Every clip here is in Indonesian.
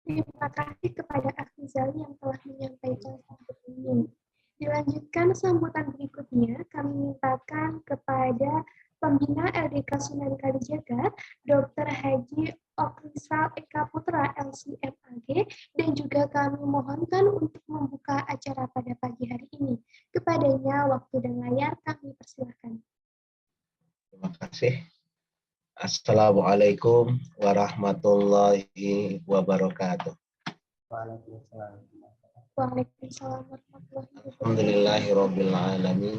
Terima kasih kepada Afrizal yang telah menyampaikan sambutan ini. Dilanjutkan sambutan berikutnya, kami mintakan kepada Pembina LDK Sunan Kalijaga, Dr. Haji Okrisal Eka Putra, LCMAG, dan juga kami mohonkan untuk membuka acara pada pagi hari ini. Kepadanya, waktu dan layar kami persilakan. Terima kasih. Assalamualaikum warahmatullahi wabarakatuh. Waalaikumsalam warahmatullahi wabarakatuh. Alhamdulillahirabbil alamin.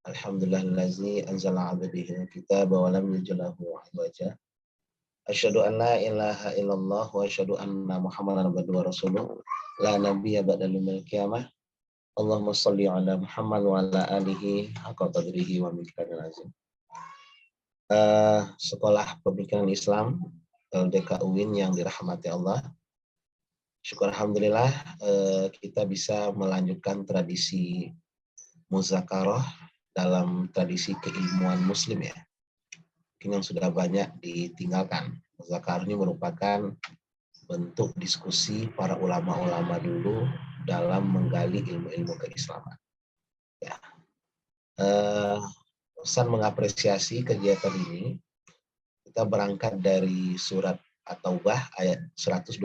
Alhamdulillahillazi anzala 'abdihi al-kitaba wa lam yaj'alhu 'iwaja. Asyhadu an la ilaha illallah wa asyhadu anna Muhammadan abduhu wa rasuluh. La nabiyya ba'da yaumil qiyamah. Allahumma shalli 'ala Muhammad wa 'ala alihi haqqa qadrihi wa miqdaril azim. Sekolah Pemikiran Islam LDK UIN yang dirahmati Allah. Syukur alhamdulillah kita bisa melanjutkan tradisi muzakarah dalam tradisi keilmuan muslim ya. Mungkin yang sudah banyak ditinggalkan. Muzakarah ini merupakan bentuk diskusi para ulama-ulama dulu dalam menggali ilmu-ilmu keislaman. Ya. Pesan mengapresiasi kegiatan ini, kita berangkat dari surat At-Taubah ayat 122.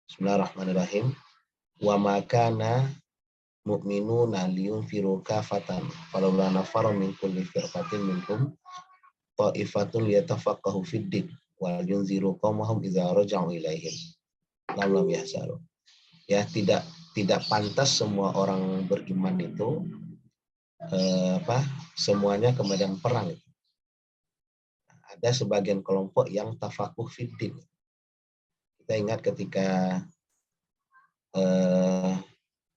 Bismillahirrahmanirrahim. Wa ma kana mu'minuna liyunfiru kafatan falawla nafaru min kulli firqatin minhum ta'ifatun liyatafaqahu fid-din wa yunziru qaumahum idza raja'u ilaihim lam yahzaru. Ya, tidak pantas semua orang beriman itu semuanya ke medan perang. Ada sebagian kelompok yang tafakuh fiddin. Kita ingat ketika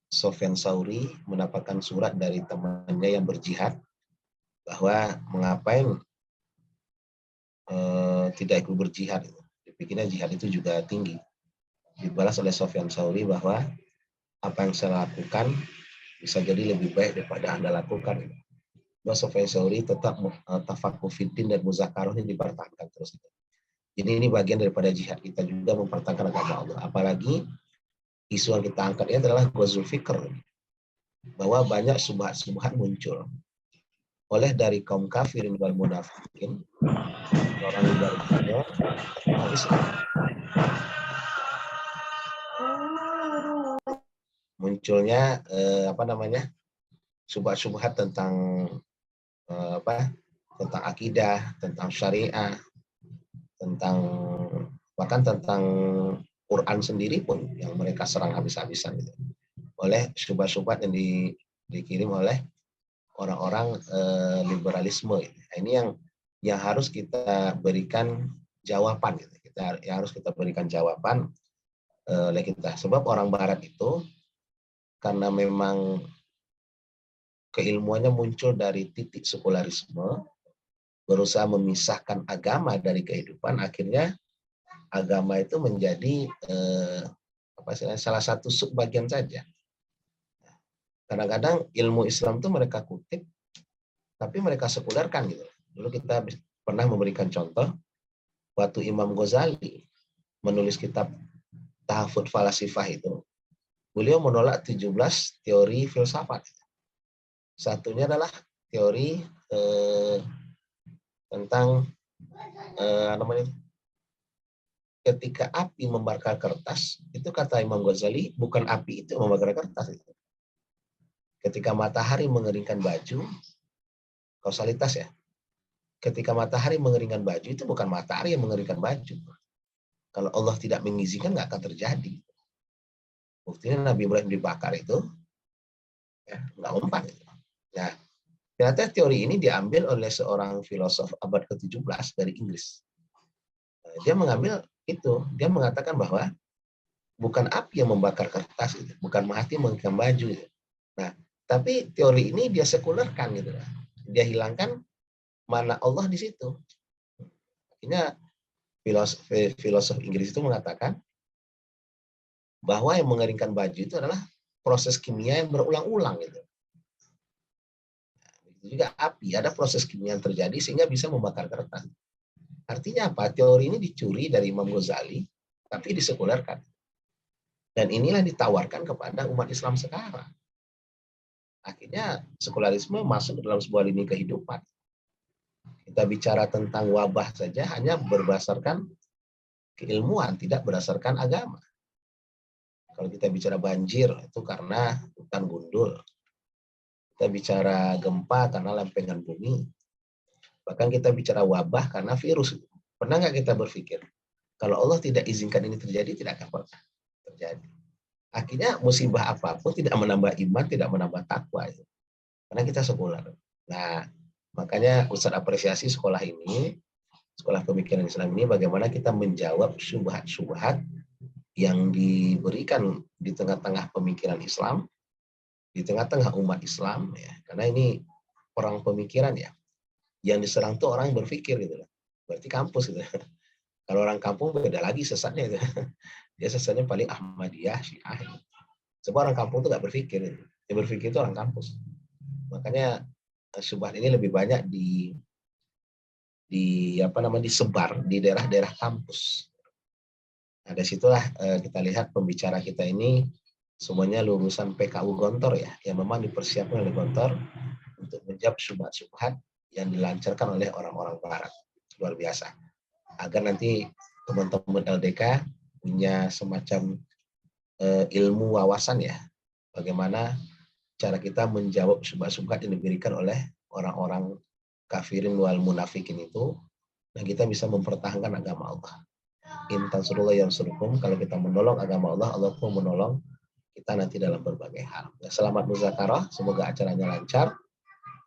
Sofyan Sauri mendapatkan surat dari temannya yang berjihad bahwa mengapain tidak ikut berjihad. Dipikirnya jihad itu juga tinggi. Dibalas oleh Sofyan Sauri bahwa apa yang saya lakukan bisa jadi lebih baik daripada Anda lakukan. Sofyan Sauri tetap tafakuh fiddin dan muzakarah ini dipertahankan terus. Jadi ini bagian daripada jihad kita juga mempertahankan agama Allah. Apalagi isu yang kita angkat ini adalah ghazul fikr, bahwa banyak subhat-subhat muncul oleh dari kaum kafirin wal munafikin, orang daripada Islam. Munculnya subhat-subhat tentang tentang akidah, tentang syariah, bahkan tentang Quran sendiri pun yang mereka serang habis-habisan gitu. Oleh subhat-subhat yang dikirim oleh orang-orang liberalisme gitu. Ini yang harus kita berikan jawaban gitu. Harus kita berikan jawaban oleh kita. Sebab orang barat itu karena memang keilmuannya muncul dari titik sekularisme, berusaha memisahkan agama dari kehidupan, akhirnya agama itu menjadi salah satu subbagian saja. Kadang-kadang ilmu Islam itu mereka kutip, tapi mereka sekulerkan gitu. Dulu kita pernah memberikan contoh, waktu Imam Ghazali menulis kitab Tahafut Falasifah itu, beliau menolak 17 teori filsafat. Satunya adalah teori tentang ketika api membakar kertas, itu kata Imam Ghazali, bukan api itu yang membakar kertas. Ketika matahari mengeringkan baju, kausalitas ya. Ketika matahari mengeringkan baju, itu bukan matahari yang mengeringkan baju. Kalau Allah tidak mengizinkan, nggak akan terjadi. Buktinya Nabi Ibrahim dibakar itu, ya, nggak mempan. Nah, ternyata teori ini diambil oleh seorang filosof abad ke-17 dari Inggris. Dia mengambil itu, dia mengatakan bahwa bukan api yang membakar kertas, gitu. Bukan matahari yang mengeringkan baju. Gitu. Nah, tapi teori ini dia sekulerkan gitu. Dia hilangkan mana Allah di situ. Akhirnya filosof Inggris itu mengatakan bahwa yang mengeringkan baju itu adalah proses kimia yang berulang-ulang gitu. Itu juga api, ada proses kimia yang terjadi sehingga bisa membakar kertas. Artinya apa? Teori ini dicuri dari Imam Ghazali tapi disekulerkan. Dan inilah ditawarkan kepada umat Islam sekarang. Akhirnya sekularisme masuk dalam sebuah lini kehidupan. Kita bicara tentang wabah saja hanya berdasarkan keilmuan, tidak berdasarkan agama. Kalau kita bicara banjir, itu karena hutan gundul. Kita bicara gempa karena lempengan bumi. Bahkan kita bicara wabah karena virus. Pernah nggak kita berpikir, kalau Allah tidak izinkan ini terjadi, tidak akan pernah terjadi. Akhirnya musibah apapun tidak menambah iman, tidak menambah takwa. Karena kita sekuler. Nah, makanya Ustadz apresiasi sekolah ini, sekolah pemikiran Islam ini, bagaimana kita menjawab syubhat-syubhat yang diberikan di tengah-tengah pemikiran Islam, di tengah-tengah umat Islam, ya. Karena ini orang pemikiran ya, yang diserang tuh orang berpikir gitu loh. Berarti kampus gitu. Kalau orang kampung beda lagi sesatnya itu. Dia sesatnya paling Ahmadiyah, Syiah. Sebab orang kampung tuh nggak berpikir. Gitu. Yang berpikir itu orang kampus. Makanya syubhat ini lebih banyak disebar di daerah-daerah kampus. Nah, dari situlah kita lihat pembicara kita ini semuanya lulusan PKU Gontor ya, yang memang dipersiapkan oleh Gontor untuk menjawab syubhat-syubhat yang dilancarkan oleh orang-orang barat. Luar biasa. Agar nanti teman-teman LDK punya semacam ilmu wawasan ya, bagaimana cara kita menjawab syubhat-syubhat yang diberikan oleh orang-orang kafirin wal munafikin itu, dan kita bisa mempertahankan agama Allah. In tansurullah yansurkum, kalau kita menolong agama Allah, Allah pun menolong kita nanti dalam berbagai hal. Ya, selamat muzakarah, semoga acaranya lancar.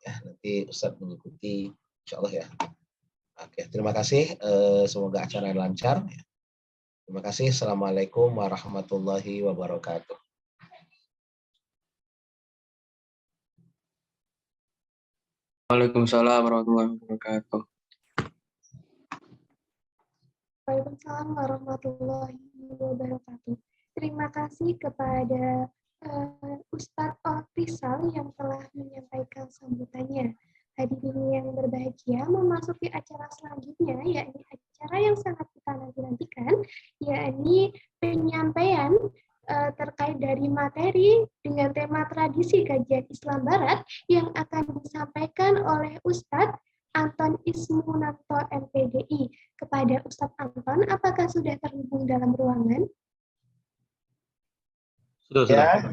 Ya, nanti Ustadz mengikuti, insya Allah ya. Oke, terima kasih. Semoga acara lancar. Terima kasih. Assalamualaikum warahmatullahi wabarakatuh. Waalaikumsalam warahmatullahi wabarakatuh. Waalaikumsalam warahmatullahi wabarakatuh. Terima kasih kepada Ustadz Rizal yang telah menyampaikan sambutannya. Hadirin yang berbahagia, memasuki acara selanjutnya, yakni acara yang sangat kita nanti-nantikan, yakni penyampaian terkait dari materi dengan tema tradisi kajian Islam Barat yang akan disampaikan oleh Ustadz Anton Ismunanto MPDI. Kepada Ustadz Anton, apakah sudah terhubung dalam ruangan? Sudah. Ya.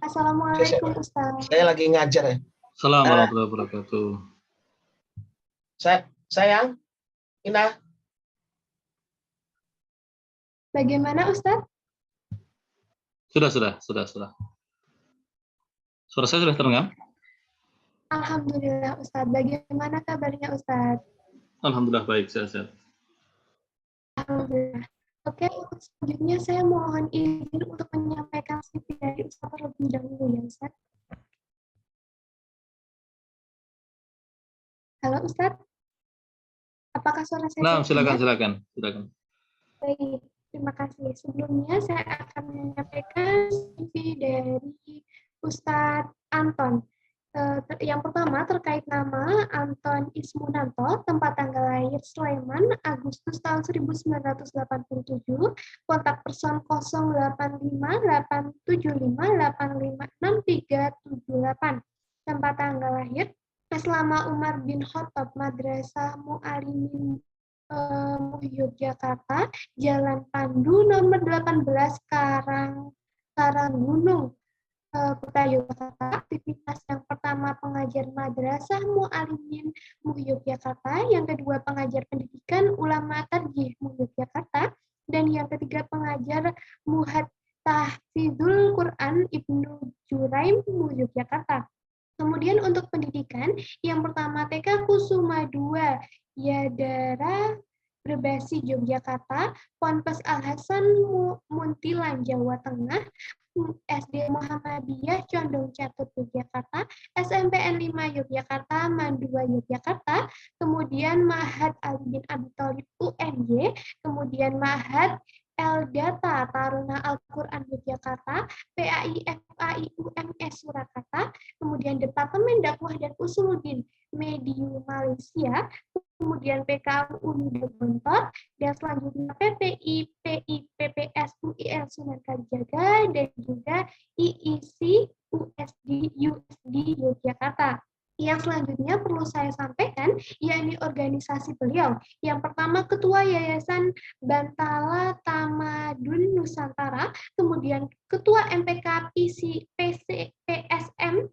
Assalamualaikum Ustadz. Saya lagi ngajar ya. Assalamualaikum warahmatullahi wabarakatuh. Sayang, Ina. Bagaimana Ustadz? Sudah. Suara saya sudah terdengar? Alhamdulillah Ustadz. Bagaimana kabarnya Ustadz? Alhamdulillah baik, sehat. Alhamdulillah. Oke, selanjutnya saya mohon izin untuk menyampaikan CV dari Ustadz terlebih dahulu ya Ustadz. Halo Ustadz. Apakah suara saya? Nah, silakan. Baik, terima kasih. Sebelumnya saya akan menyampaikan CV dari Ustadz Anton. Yang pertama terkait nama Anton Ismunanto, tempat tanggal lahir Sleman, Agustus tahun 1987, kontak person 085875856378, tempat tanggal lahir Selama Umar bin Khattab, Madrasah Mu'alimin Yogyakarta, Jalan Pandu nomor 18 Karanggunung, Kota Yogyakarta. Aktivitas yang pertama pengajar Madrasah Mu'alimin Yogyakarta, yang kedua pengajar pendidikan ulama tarjih Yogyakarta, dan yang ketiga pengajar Muhad Tahfidzul Quran Ibnu Juraim Yogyakarta. Kemudian untuk pendidikan, yang pertama TK Kusuma 2, Yadara Berbasi Yogyakarta, Ponpes Al Hasan Muntilan Jawa Tengah, SD Muhammadiyah Condong Catut Yogyakarta, SMPN 5 Yogyakarta, MAN 2 Yogyakarta, kemudian Ma'had Ali bin Abi Thalib UNY, kemudian Ma'had Data Taruna Al-Quran Yogyakarta, PAI FAI UMS Surakarta, kemudian Departemen Dakwah dan Usuluddin Mediu Malaysia, kemudian PKU Unida Gontor, dan selanjutnya PPI, PPS UIL Sunan Kalijaga, dan juga IIC USD Yogyakarta. Yang selanjutnya perlu saya sampaikan, yakni organisasi beliau. Yang pertama, Ketua Yayasan Bantala Tamadun Nusantara, kemudian Ketua MPK PSM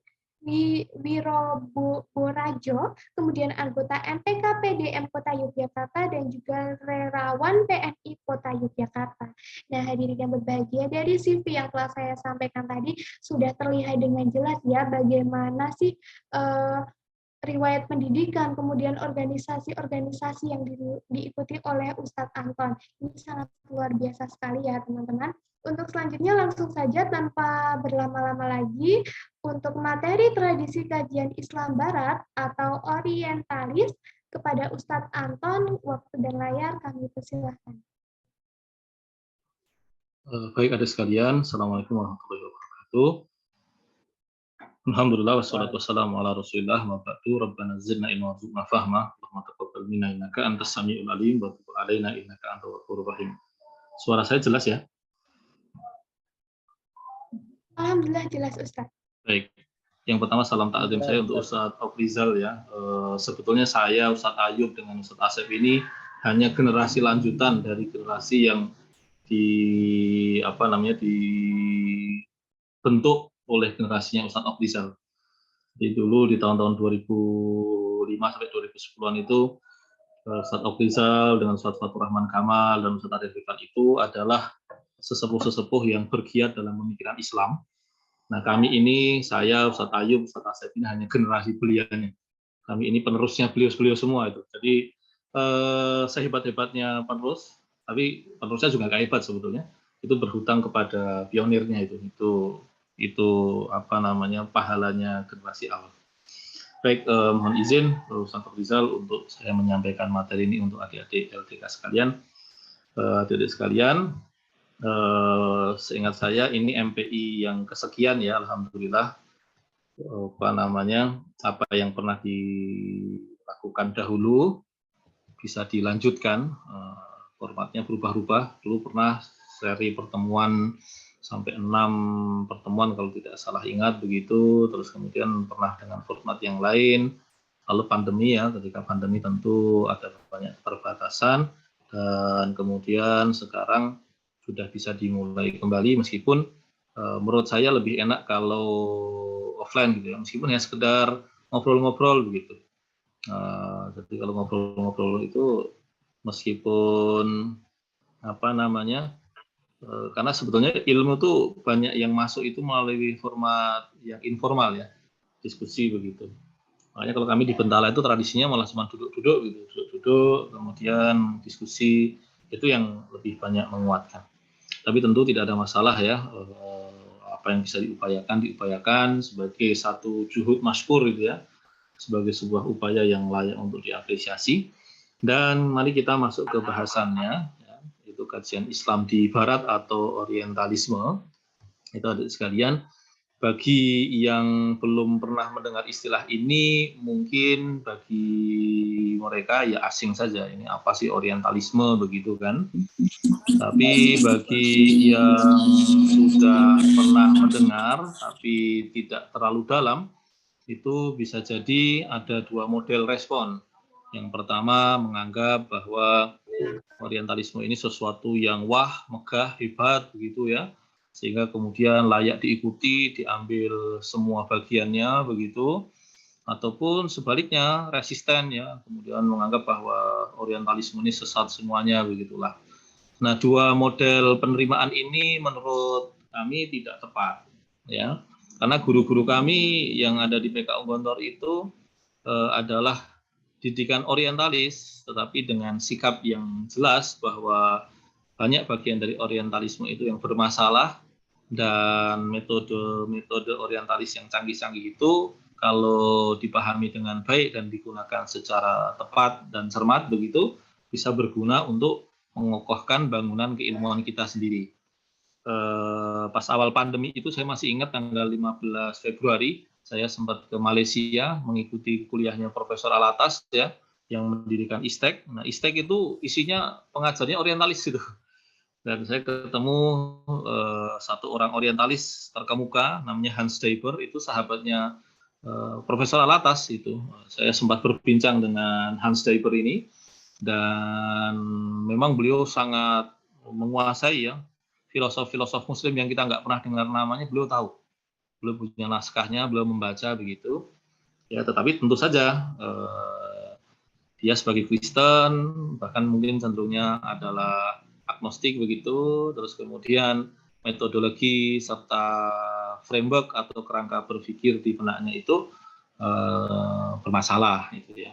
Wiroborajo, kemudian anggota MPK PDM Kota Yogyakarta, dan juga relawan PNI Kota Yogyakarta. Nah, hadirin yang berbahagia, dari CV yang telah saya sampaikan tadi sudah terlihat dengan jelas ya bagaimana sih riwayat pendidikan, kemudian organisasi-organisasi yang diikuti oleh Ustadz Anton. Ini sangat luar biasa sekali ya teman-teman. Untuk selanjutnya langsung saja tanpa berlama-lama lagi, untuk materi tradisi kajian Islam Barat atau orientalis kepada Ustadz Anton, waktu dan layar kami persilahkan. Baik adik sekalian, Assalamualaikum warahmatullahi wabarakatuh. Alhamdulillah wassalatu wassalamu ala Rasulillah wa ba'du. Rabbana zidna ilma warzuqna fahma wa taqabbal minna innaka antas samiul alim wa tub alaina innaka antal ghafurur rahim. Suara saya jelas ya? Alhamdulillah jelas Ustaz. Baik. Yang pertama salam takzim saya untuk Ustadz Afrizal ya. Sebetulnya saya Ustadz Ayub dengan Ustadz Asep ini hanya generasi lanjutan dari generasi yang dibentuk oleh generasinya Ustadz Afrizal. Jadi dulu di tahun-tahun 2005 sampai 2010-an itu Ustadz Afrizal dengan Ustadz Fatur Rahman Kamal dan Ustadz Arif Rifat itu adalah sesepuh-sesepuh yang bergiat dalam pemikiran Islam. Nah, kami ini, saya, Ustadz Ayub, Ustadz Asep ini hanya generasi beliaunya. Kami ini penerusnya beliau-beliau semua itu. Jadi, sehebat-hebatnya penerus, tapi penerusnya juga nggak hebat sebetulnya. Itu berhutang kepada pionirnya itu pahalanya generasi awal. Baik, mohon izin Ustadz Rizal untuk saya menyampaikan materi ini untuk adik-adik LTK sekalian. Adik-adik sekalian, seingat saya ini MPI yang kesekian ya, alhamdulillah. Apa yang pernah dilakukan dahulu bisa dilanjutkan, formatnya berubah-ubah. Dulu pernah seri pertemuan sampai 6 pertemuan kalau tidak salah ingat begitu, terus kemudian pernah dengan format yang lain. Lalu pandemi ya, ketika pandemi tentu ada banyak perbatasan, dan kemudian sekarang sudah bisa dimulai kembali, meskipun menurut saya lebih enak kalau offline gitu ya, meskipun ya sekedar ngobrol-ngobrol begitu. Jadi kalau ngobrol-ngobrol itu meskipun karena sebetulnya ilmu tuh banyak yang masuk itu melalui format yang informal ya, diskusi begitu. Makanya kalau kami di Bentala itu tradisinya malah cuma duduk-duduk gitu, duduk-duduk kemudian diskusi, itu yang lebih banyak menguatkan. Tapi tentu tidak ada masalah ya, apa yang bisa diupayakan sebagai satu juhud masykur gitu ya, sebagai sebuah upaya yang layak untuk diapresiasi. Dan mari kita masuk ke bahasannya, ya, itu kajian Islam di Barat atau orientalisme. Itu adik sekalian, bagi yang belum pernah mendengar istilah ini, mungkin bagi mereka ya asing saja, ini apa sih orientalisme begitu kan. Tapi bagi yang sudah pernah mendengar tapi tidak terlalu dalam, itu bisa jadi ada dua model respon. Yang pertama menganggap bahwa orientalisme ini sesuatu yang wah, megah, hebat begitu ya, sehingga kemudian layak diikuti, diambil semua bagiannya begitu, ataupun sebaliknya resisten ya, kemudian menganggap bahwa orientalisme ini sesat semuanya begitulah. Nah, dua model penerimaan ini menurut kami tidak tepat ya, karena guru-guru kami yang ada di PKU Gontor itu adalah didikan orientalis, tetapi dengan sikap yang jelas bahwa banyak bagian dari orientalisme itu yang bermasalah, dan metode orientalis yang canggih-canggih itu kalau dipahami dengan baik dan digunakan secara tepat dan cermat begitu, bisa berguna untuk mengokohkan bangunan keilmuan kita sendiri. Pas awal pandemi itu saya masih ingat tanggal 15 Februari, saya sempat ke Malaysia mengikuti kuliahnya Profesor Alatas ya, yang mendirikan ISTEK. Nah, ISTEK itu isinya pengajarnya orientalis gitu. Dan saya ketemu satu orang orientalis terkemuka, namanya Hans Deiber, itu sahabatnya Profesor Alatas itu. Saya sempat berbincang dengan Hans Deiber ini, dan memang beliau sangat menguasai ya filosof-filosof Muslim yang kita nggak pernah dengar namanya, beliau tahu. Beliau punya naskahnya, beliau membaca begitu. Ya, tetapi tentu saja dia sebagai Kristen, bahkan mungkin cenderungnya adalah agnostik begitu. Terus kemudian metodologi serta framework atau kerangka berpikir di benaknya itu bermasalah itu ya.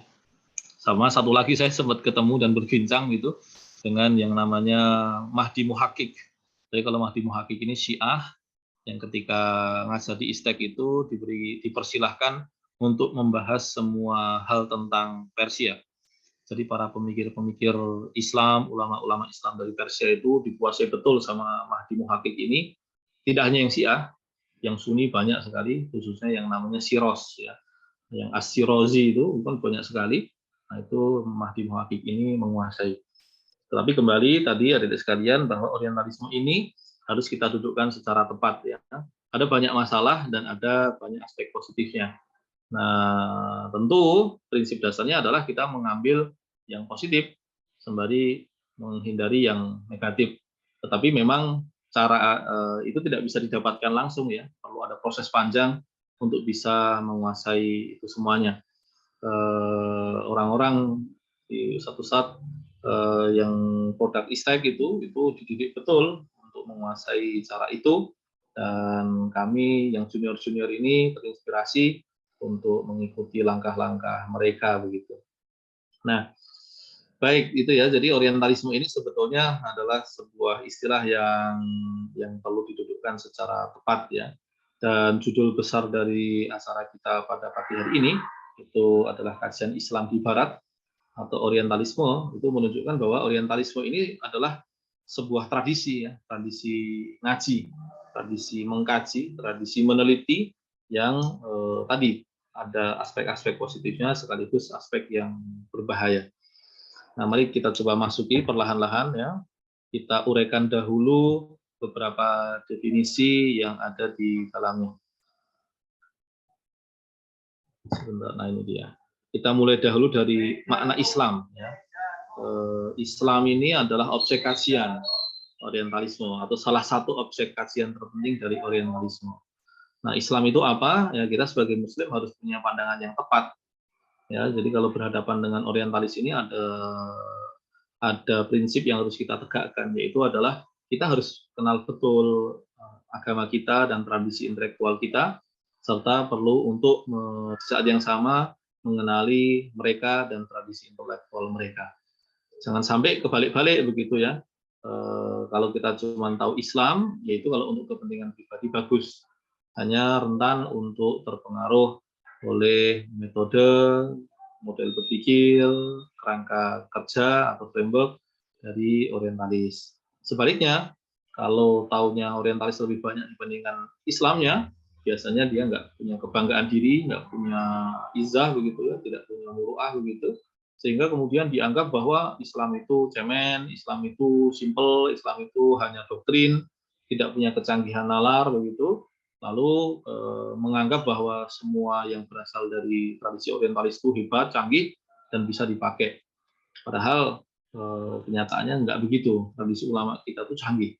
Sama satu lagi saya sempat ketemu dan berbincang gitu dengan yang namanya Mahdi Muhakkik. Jadi kalau Mahdi Muhakkik ini Syiah yang ketika ngajar di ISTEK itu dipersilahkan untuk membahas semua hal tentang Persia. Jadi para pemikir-pemikir Islam, ulama-ulama Islam dari Persia itu dikuasai betul sama Mahdi Muhakkik ini. Tidak hanya yang Syiah, yang Sunni banyak sekali, khususnya yang namanya Siros ya. Yang As-Sirazi itu kan banyak sekali. Nah, itu Mahdi Muhakkik ini menguasai. Tetapi kembali tadi adik-adik sekalian bahwa orientalisme ini harus kita dudukkan secara tepat ya. Ada banyak masalah dan ada banyak aspek positifnya. Nah, tentu prinsip dasarnya adalah kita mengambil yang positif sembari menghindari yang negatif. Tetapi memang cara itu tidak bisa didapatkan langsung ya. Perlu ada proses panjang untuk bisa menguasai itu semuanya. Orang-orang di satu saat yang produk ISTEK itu dididik betul untuk menguasai cara itu, dan kami yang junior-junior ini terinspirasi untuk mengikuti langkah-langkah mereka begitu. Nah, baik itu ya. Jadi orientalisme ini sebetulnya adalah sebuah istilah yang perlu didudukkan secara tepat ya. Dan judul besar dari acara kita pada pagi hari ini itu adalah kajian Islam di Barat atau orientalisme. Itu menunjukkan bahwa orientalisme ini adalah sebuah tradisi ya, tradisi ngaji, tradisi mengkaji, tradisi meneliti yang tadi ada aspek-aspek positifnya sekaligus aspek yang berbahaya. Nah, mari kita coba masuki perlahan-lahan ya. Kita uraikan dahulu beberapa definisi yang ada di dalamnya. Sebentar, nah ini dia. Kita mulai dahulu dari makna Islam ya. Islam ini adalah objek kajian orientalisme atau salah satu objek kajian terpenting dari orientalisme. Nah, Islam itu apa? Ya, kita sebagai Muslim harus punya pandangan yang tepat. Ya, jadi kalau berhadapan dengan orientalis ini ada prinsip yang harus kita tegakkan, yaitu adalah kita harus kenal betul agama kita dan tradisi intelektual kita, serta perlu untuk saat yang sama mengenali mereka dan tradisi intelektual mereka. Jangan sampai kebalik-balik begitu ya. Kalau kita cuma tahu Islam, yaitu kalau untuk kepentingan pribadi bagus, hanya rentan untuk terpengaruh oleh metode, model berpikir, kerangka kerja atau framework dari orientalis. Sebaliknya, kalau taunya orientalis lebih banyak dibandingkan Islamnya, biasanya dia nggak punya kebanggaan diri, nggak punya izah begitu ya, tidak punya muru'ah begitu, sehingga kemudian dianggap bahwa Islam itu cemen, Islam itu simple, Islam itu hanya doktrin, tidak punya kecanggihan nalar begitu, lalu menganggap bahwa semua yang berasal dari tradisi orientalis itu hebat, canggih, dan bisa dipakai. Padahal kenyataannya nggak begitu. Tradisi ulama kita itu canggih.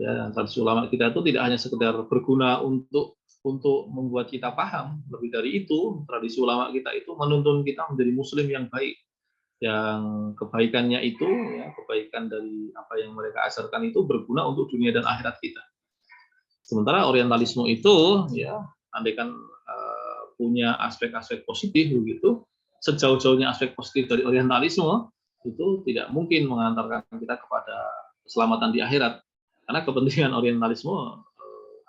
Ya, tradisi ulama kita itu tidak hanya sekedar berguna untuk membuat kita paham. Lebih dari itu, tradisi ulama kita itu menuntun kita menjadi Muslim yang baik. Yang kebaikannya itu, ya, kebaikan dari apa yang mereka ajarkan itu berguna untuk dunia dan akhirat kita. Sementara orientalisme itu, ya, andaikan punya aspek-aspek positif begitu, sejauh-jauhnya aspek positif dari orientalisme itu tidak mungkin mengantarkan kita kepada keselamatan di akhirat. Karena kepentingan orientalisme,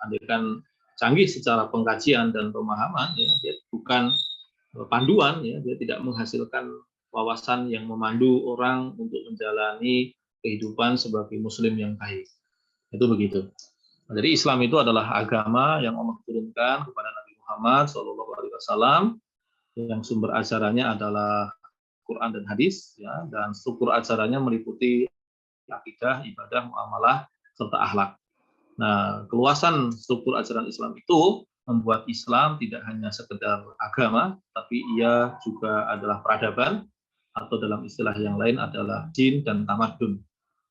andaikan canggih secara pengkajian dan pemahaman, ya, dia bukan panduan, ya, dia tidak menghasilkan wawasan yang memandu orang untuk menjalani kehidupan sebagai Muslim yang baik. Itu begitu. Jadi Islam itu adalah agama yang Allah turunkan kepada Nabi Muhammad SAW, yang sumber ajarannya adalah Quran dan hadis, ya, dan struktur ajarannya meliputi akidah, ibadah, muamalah, serta akhlak. Nah, keluasan struktur ajaran Islam itu membuat Islam tidak hanya sekedar agama, tapi ia juga adalah peradaban, atau dalam istilah yang lain adalah din dan tamadun.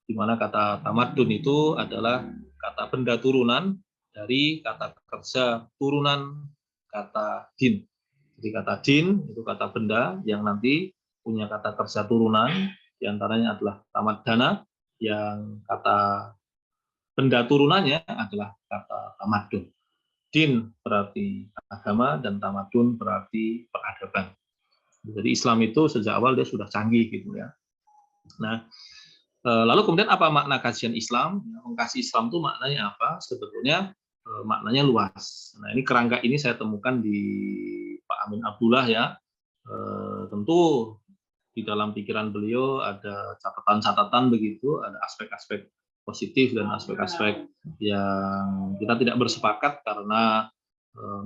Di mana kata tamadun itu adalah kata benda turunan dari kata kerja turunan kata din. Jadi kata din itu kata benda yang nanti punya kata kerja turunan, diantaranya adalah tamadana, yang kata benda turunannya adalah kata tamadun. Din berarti agama dan tamadun berarti peradaban. Jadi Islam itu sejak awal dia sudah canggih gitu ya. Nah, lalu kemudian apa makna kajian Islam? Mengkaji Islam itu maknanya apa? Sebetulnya maknanya luas. Nah, ini kerangka ini saya temukan di Pak Amin Abdullah ya. Tentu di dalam pikiran beliau ada catatan-catatan begitu, ada aspek-aspek positif dan aspek-aspek yang kita tidak bersepakat karena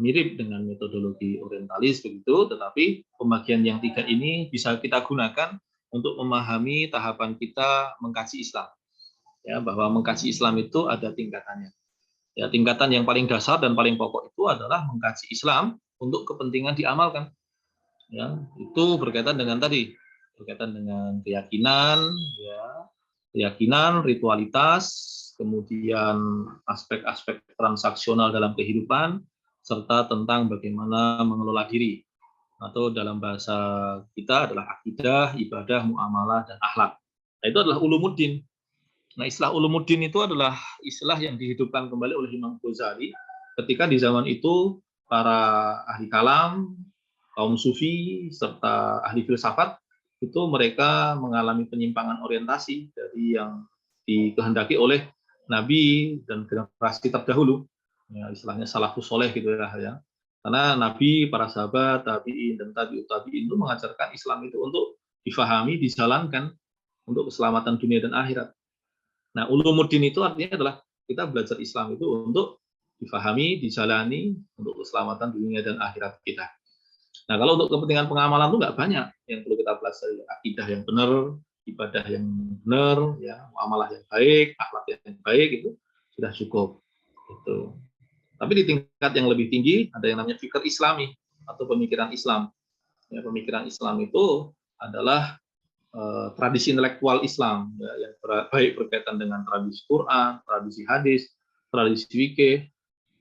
mirip dengan metodologi orientalis begitu, tetapi pembagian yang tiga ini bisa kita gunakan untuk memahami tahapan kita mengkaji Islam. Ya, bahwa mengkaji Islam itu ada tingkatannya. Ya, tingkatan yang paling dasar dan paling pokok itu adalah mengkaji Islam untuk kepentingan diamalkan. Ya, itu berkaitan dengan tadi, berkaitan dengan keyakinan, ya, keyakinan, ritualitas, kemudian aspek-aspek transaksional dalam kehidupan, serta tentang bagaimana mengelola diri, atau dalam bahasa kita adalah akidah, ibadah, muamalah, dan akhlak. Nah, itu adalah ulumuddin. Nah, istilah ulumuddin itu adalah istilah yang dihidupkan kembali oleh Imam Ghazali ketika di zaman itu para ahli kalam, kaum sufi, serta ahli filsafat itu mereka mengalami penyimpangan orientasi dari yang dikehendaki oleh Nabi dan generasi terdahulu, ya, istilahnya salafus soleh gitu ya. Karena Nabi, para sahabat, tabi'in dan tabi'ut tabi'in itu mengajarkan Islam itu untuk difahami, dijalankan untuk keselamatan dunia dan akhirat. Nah, ulumuddin itu artinya adalah kita belajar Islam itu untuk difahami, dijalani untuk keselamatan dunia dan akhirat kita. Nah, kalau untuk kepentingan pengamalan itu nggak banyak yang perlu kita pelajari. Akidah yang benar, ibadah yang benar, ya, muamalah yang baik, akhlak yang baik itu sudah cukup. Gitu. Tapi di tingkat yang lebih tinggi ada yang namanya fikir Islami atau pemikiran Islam. Ya, pemikiran Islam itu adalah tradisi intelektual Islam, ya, yang baik berkaitan dengan tradisi Quran, tradisi hadis, tradisi fikih.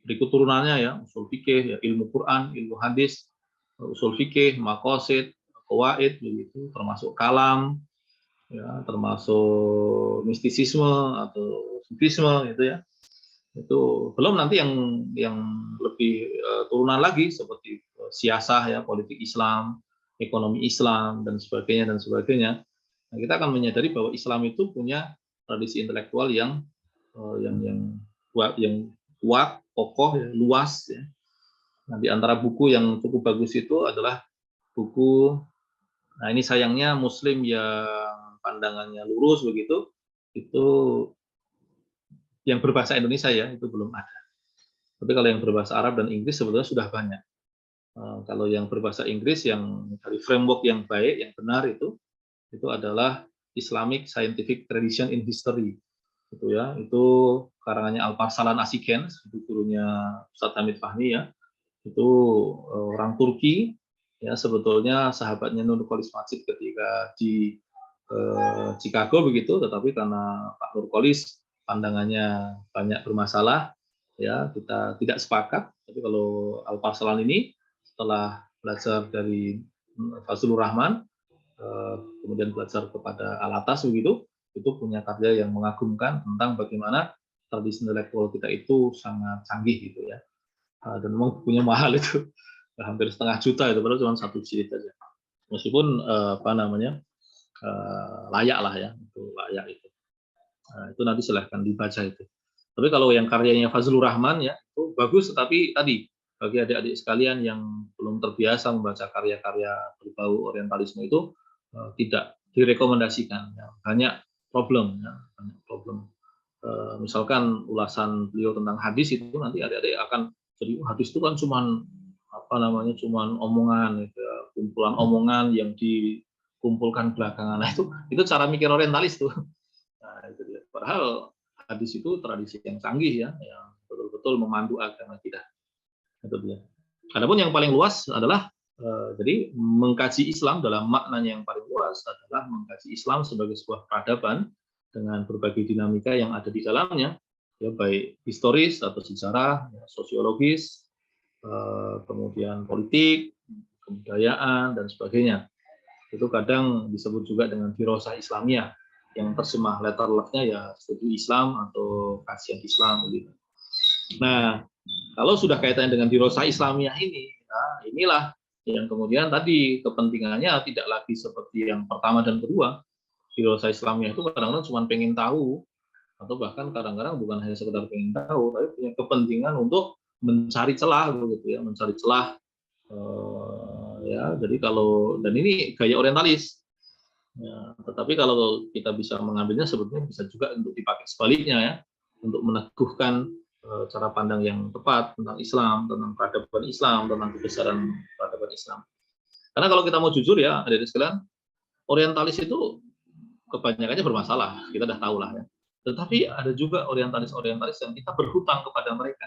Berikut turunannya ya, usul fikih, ya, ilmu Quran, ilmu hadis, usul fikih, maqasid, qawaid begitu, termasuk kalam, ya, termasuk mistisisme atau sufisme gitu ya. Itu belum nanti yang lebih turunan lagi seperti siasah ya, politik Islam, ekonomi Islam dan sebagainya dan sebagainya. Nah, kita akan menyadari bahwa Islam itu punya tradisi intelektual yang kuat, kokoh, ya, luas ya. Nah, di antara buku yang cukup bagus itu adalah buku, nah ini sayangnya Muslim yang pandangannya lurus begitu, itu yang berbahasa Indonesia ya, itu belum ada. Tapi kalau yang berbahasa Arab dan Inggris sebetulnya sudah banyak. Kalau yang berbahasa Inggris yang dari framework yang baik, yang benar itu adalah Islamic Scientific Tradition in History. Itu ya, itu karangannya Alparslan Asigen, itu gurunya Ustadz Hamid Fahmi ya. Itu orang Turki ya, sebetulnya sahabatnya Nurkolis Majid ketika di Chicago begitu, tetapi karena Pak Nurkolis pandangannya banyak bermasalah ya, kita tidak sepakat. Tapi kalau Alparslan ini setelah belajar dari Fazlur Rahman, kemudian belajar kepada Al-Atas begitu, itu punya karya yang mengagumkan tentang bagaimana tradisi intelektual kita itu sangat canggih gitu ya. Dan memang bukunya mahal itu, hampir 1,5 juta itu, padahal cuma 1 jilid aja. Meskipun layak lah ya, itu layak itu. Itu nanti silahkan dibaca itu. Tapi kalau yang karyanya Fazlur Rahman ya, itu bagus, tetapi tadi bagi adik-adik sekalian yang belum terbiasa membaca karya-karya berbau orientalisme itu tidak direkomendasikan. Ya. Banyak problem, ya. Banyak problem. Misalkan ulasan beliau tentang hadis itu nanti adik-adik akan jadi hadis itu kan cuman omongan, gitu, kumpulan omongan yang kumpulkan belakangan. Nah, itu cara mikir orientalis tuh. Nah, itu dia. Padahal hadis itu tradisi yang canggih ya, yang betul-betul memandu agama kita. Itu dia. Adapun yang paling luas adalah jadi mengkaji Islam dalam maknanya yang paling luas adalah mengkaji Islam sebagai sebuah peradaban dengan berbagai dinamika yang ada di dalamnya, ya baik historis atau sejarah, ya, sosiologis, kemudian politik, kebudayaan dan sebagainya. Itu kadang disebut juga dengan firasah Islamiyah, yang terjemah letter luck-nya ya studi Islam atau kajian Islam gitu. Nah, kalau sudah kaitannya dengan firasah Islamiyah ini, nah inilah yang kemudian tadi kepentingannya tidak lagi seperti yang pertama dan kedua. Firasah Islamiyah itu kadang-kadang cuma pengen tahu, atau bahkan kadang-kadang bukan hanya sekedar pengen tahu, tapi punya kepentingan untuk mencari celah begitu ya, mencari celah. Ya, jadi kalau dan ini gaya orientalis. Ya, tetapi kalau kita bisa mengambilnya sebetulnya bisa juga untuk dipakai sebaliknya ya, untuk meneguhkan cara pandang yang tepat tentang Islam, tentang peradaban Islam, tentang kebesaran peradaban Islam. Karena kalau kita mau jujur ya, adik-adik sekalian, orientalis itu kebanyakannya bermasalah, kita sudah tahu lah ya. Tetapi ada juga orientalis-orientalis yang kita berhutang kepada mereka.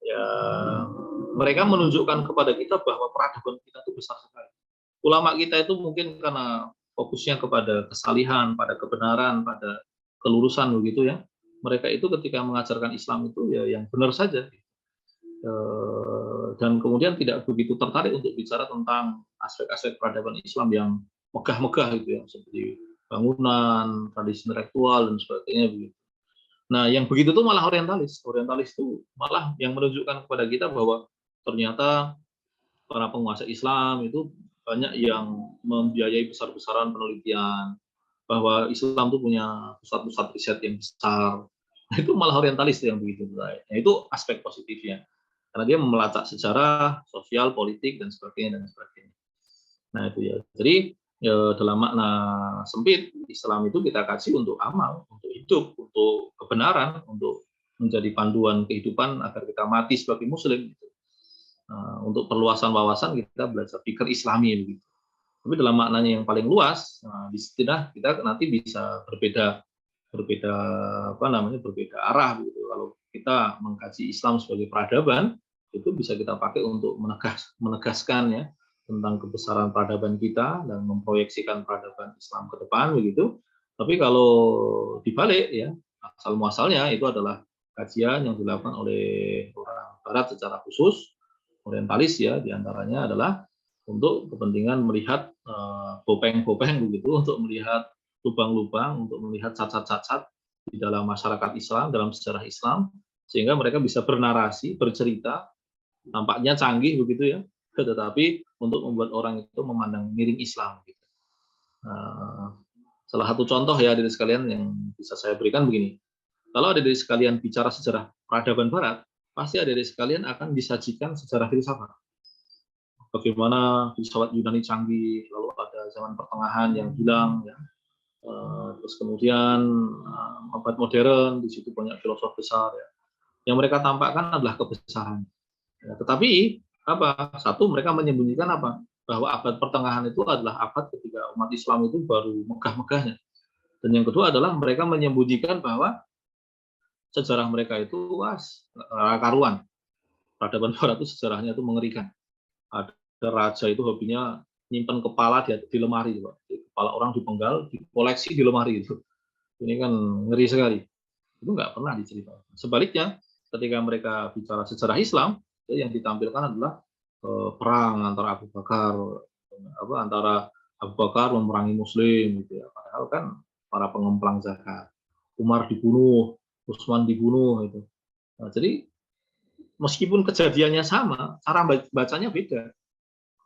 Ya, mereka menunjukkan kepada kita bahwa peradaban kita itu besar sekali. Ulama kita itu mungkin karena fokusnya kepada kesalihan, pada kebenaran, pada kelurusan begitu ya. Mereka itu ketika mengajarkan Islam itu ya yang benar saja. Dan kemudian tidak begitu tertarik untuk bicara tentang aspek-aspek peradaban Islam yang megah-megah gitu ya, seperti bangunan, tradisi intelektual dan sebagainya begitu. Nah, yang begitu tuh malah orientalis. Orientalis itu malah yang menunjukkan kepada kita bahwa ternyata para penguasa Islam itu banyak yang membiayai besar-besaran penelitian, bahwa Islam itu punya pusat-pusat riset yang besar. Nah, itu malah orientalis yang begitu. Nah, itu aspek positifnya. Karena dia melacak sejarah, sosial, politik, dan sebagainya. Nah, itu ya. Jadi, dalam makna sempit, Islam itu kita kasih untuk amal, untuk hidup, untuk kebenaran, untuk menjadi panduan kehidupan agar kita mati sebagai muslim. Untuk perluasan wawasan kita belajar pikir Islami begitu. Tapi dalam maknanya yang paling luas, di istilah kita nanti bisa berbeda arah begitu. Kalau kita mengkaji Islam sebagai peradaban, itu bisa kita pakai untuk menegaskan ya tentang kebesaran peradaban kita dan memproyeksikan peradaban Islam ke depan begitu. Tapi kalau dibalik ya, asal muasalnya itu adalah kajian yang dilakukan oleh orang Barat secara khusus, orientalis ya, diantaranya adalah untuk kepentingan melihat bopeng-bopeng begitu, untuk melihat lubang-lubang, untuk melihat cacat-cacat di dalam masyarakat Islam, dalam sejarah Islam, sehingga mereka bisa bernarasi, bercerita, tampaknya canggih begitu ya, tetapi untuk membuat orang itu memandang miring Islam. Gitu. Salah satu contoh ya adik sekalian yang bisa saya berikan begini, kalau adik sekalian bicara sejarah peradaban Barat, pasti adik sekalian akan disajikan sejarah filsafat. Bagaimana filsafat Yunani canggih, lalu ada zaman pertengahan yang hilang, ya. Terus kemudian abad modern, di situ banyak filosof besar, ya. Yang mereka tampakkan adalah kebesaran. Ya, tetapi apa? Satu, mereka menyembunyikan apa? Bahwa abad pertengahan itu adalah abad ketika umat Islam itu baru megah-megahnya. Dan yang kedua adalah mereka menyembunyikan bahwa sejarah mereka itu karuan. Peradaban Barat itu sejarahnya itu mengerikan. Ada raja itu hobinya nyimpen kepala di lemari, Pak. Kepala orang dipenggal, dikoleksi di lemari itu. Ini kan ngeri sekali. Itu nggak pernah diceritakan. Sebaliknya, ketika mereka bicara sejarah Islam, yang ditampilkan adalah perang antara Abu Bakar memerangi Muslim, gitu ya. Padahal kan para pengemplang zakat, Umar dibunuh, Utsman dibunuh, itu. Nah, jadi meskipun kejadiannya sama, cara bacanya beda.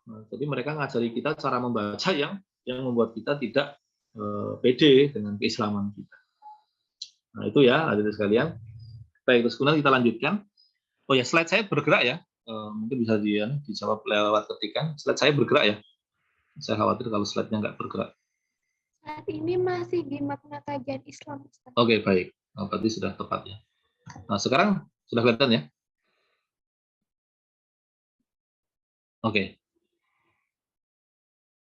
Nah, jadi mereka ngajari kita cara membaca yang membuat kita tidak pede dengan keislaman kita. Nah, itu ya, hadirin sekalian. Baik, terus kemudian kita lanjutkan. Oh ya, slide saya bergerak ya. Mungkin bisa dijawab lewat ketikan. Slide saya bergerak ya. Saya khawatir kalau slide-nya nggak bergerak. Saat ini masih di makna kajian Islam. Oke, baik. Berarti sudah tepat ya. Nah, sekarang sudah kelihatan ya? Oke.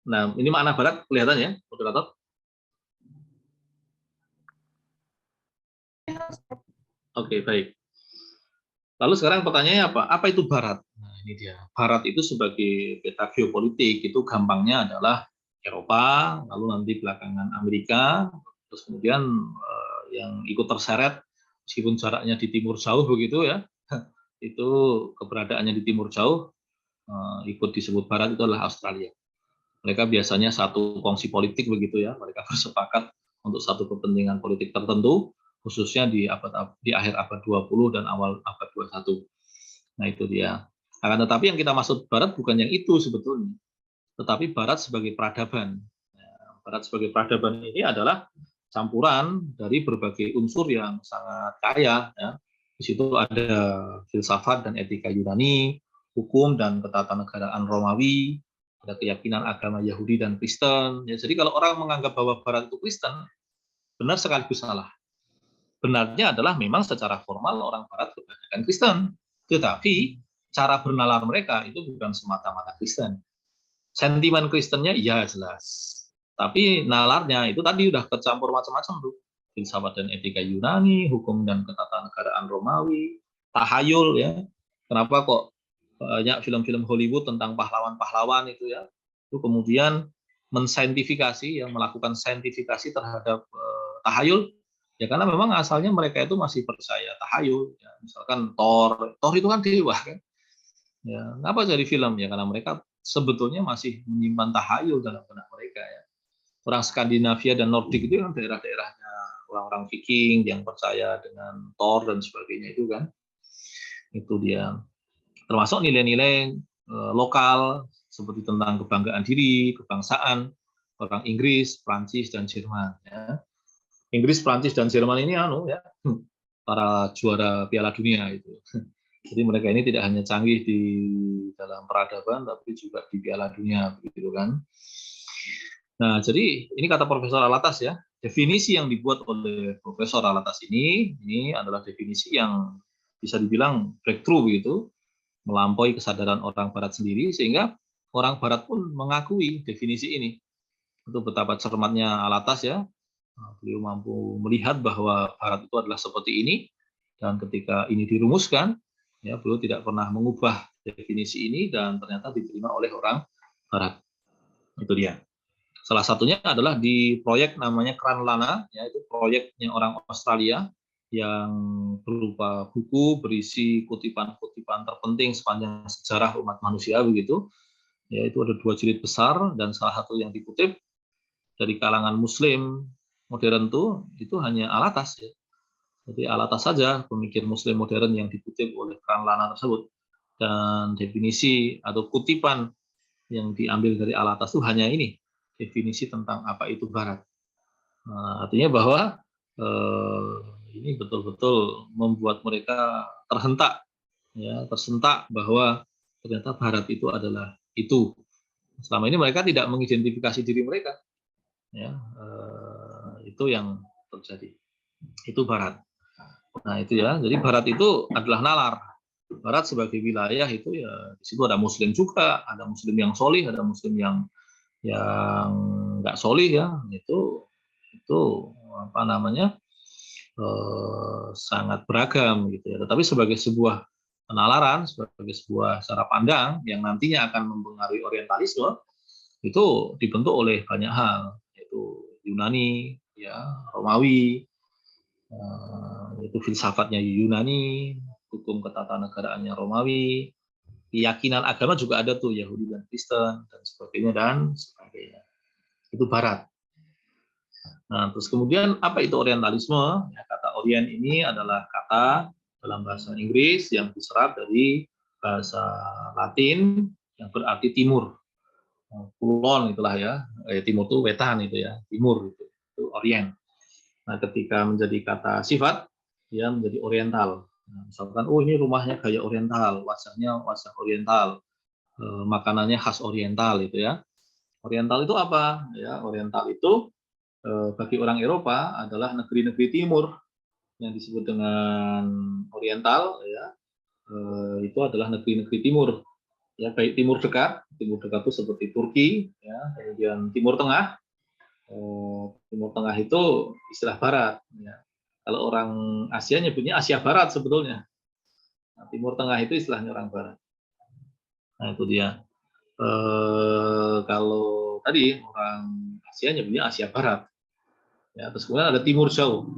Nah, ini makna barat kelihatan ya, moderator? Oke, baik. Lalu sekarang pertanyaannya apa? Apa itu barat? Nah, ini dia. Barat itu sebagai peta geopolitik, itu gampangnya adalah Eropa, lalu nanti belakangan Amerika, terus kemudian yang ikut terseret, meskipun jaraknya di timur jauh begitu ya, itu keberadaannya di timur jauh, ikut disebut barat itu adalah Australia. Mereka biasanya satu kongsi politik begitu ya, mereka bersepakat untuk satu kepentingan politik tertentu, khususnya di akhir abad 20 dan awal abad 21. Nah itu dia. Akan tetapi yang kita maksud barat bukan yang itu sebetulnya, tetapi barat sebagai peradaban. Barat sebagai peradaban ini adalah campuran dari berbagai unsur yang sangat kaya. Ya. Di situ ada filsafat dan etika Yunani, hukum dan ketatanegaraan Romawi, ada keyakinan agama Yahudi dan Kristen. Ya, jadi kalau orang menganggap bahwa Barat itu Kristen, benar sekaligus salah. Benarnya adalah memang secara formal orang Barat kebanyakan Kristen, tetapi cara bernalar mereka itu bukan semata-mata Kristen. Sentimen Kristennya iya jelas, tapi nalarnya itu tadi udah kecampur macam-macam tuh. Filsafat dan etika Yunani, hukum dan ketatanegaraan Romawi, tahayul ya. Kenapa kok banyak film-film Hollywood tentang pahlawan-pahlawan itu ya? Itu kemudian mensaintifikasi, yang melakukan saintifikasi terhadap tahayul. Ya karena memang asalnya mereka itu masih percaya tahayul. Ya. Misalkan Thor itu kan dewa kan. Ya, kenapa jadi film ya? Karena mereka sebetulnya masih menyimpan tahayul dalam benak mereka ya. Orang Skandinavia dan Nordik itu kan daerah-daerahnya orang-orang Viking yang percaya dengan Thor dan sebagainya itu kan. Itu dia. Termasuk nilai-nilai lokal seperti tentang kebanggaan diri, kebangsaan orang Inggris, Prancis dan Jerman ya. Inggris, Prancis dan Jerman ini ya para juara Piala Dunia itu. Jadi mereka ini tidak hanya canggih di dalam peradaban, tapi juga di Piala Dunia, begitu kan. Nah, jadi ini kata Profesor Alatas ya. Definisi yang dibuat oleh Profesor Alatas ini adalah definisi yang bisa dibilang breakthrough begitu, melampaui kesadaran orang Barat sendiri, sehingga orang Barat pun mengakui definisi ini. Itu betapa cermatnya Alatas ya. Beliau mampu melihat bahwa Barat itu adalah seperti ini, dan ketika ini dirumuskan, ya beliau tidak pernah mengubah definisi ini dan ternyata diterima oleh orang Barat. Itu dia. Salah satunya adalah di proyek namanya Kranlana, yaitu proyeknya orang Australia yang berupa buku berisi kutipan-kutipan terpenting sepanjang sejarah umat manusia begitu. Yaitu ada 2 jilid besar dan salah satu yang dikutip dari kalangan Muslim modern itu hanya Alatas ya. Jadi Alatas saja pemikir Muslim modern yang dikutip oleh Kranlana tersebut, dan definisi atau kutipan yang diambil dari Alatas itu hanya ini, definisi tentang apa itu Barat. Nah, artinya bahwa ini betul-betul membuat mereka terhentak, ya, tersentak bahwa ternyata Barat itu adalah itu. Selama ini mereka tidak mengidentifikasi diri mereka, ya, itu yang terjadi. Itu Barat. Nah itu ya, jadi Barat itu adalah nalar. Barat sebagai wilayah itu ya di situ ada Muslim juga, ada Muslim yang solih, ada Muslim yang nggak solih ya, itu apa namanya sangat beragam gitu ya. Tetapi sebagai sebuah penalaran, sebagai sebuah cara pandang yang nantinya akan mempengaruhi orientalisme, itu dibentuk oleh banyak hal, yaitu Yunani, ya Romawi, yaitu filsafatnya Yunani, hukum ketatanegaraan Romawi, keyakinan agama juga ada tuh Yahudi dan Kristen dan sebagainya. Itu Barat. Nah, terus kemudian apa itu orientalisme? Ya, kata orient ini adalah kata dalam bahasa Inggris yang diserap dari bahasa Latin yang berarti timur. Kulon itulah ya. Timur itu wetan itu ya, timur itu orient. Nah, ketika menjadi kata sifat, dia menjadi oriental. Nah, misalkan, oh ini rumahnya gaya oriental, wajahnya wajah oriental, makanannya khas oriental itu ya. Oriental itu apa? Ya, oriental itu bagi orang Eropa adalah negeri-negeri timur yang disebut dengan oriental ya. Itu adalah negeri-negeri timur ya, baik timur dekat itu seperti Turki, ya, kemudian Timur Tengah. Timur Tengah itu istilah Barat, ya. Kalau orang Asia nyebutnya Asia Barat sebetulnya. Nah, Timur Tengah itu istilahnya orang Barat. Nah, itu dia. Kalau tadi orang Asia nyebutnya Asia Barat, ya. Terus kemudian ada Timur Jauh,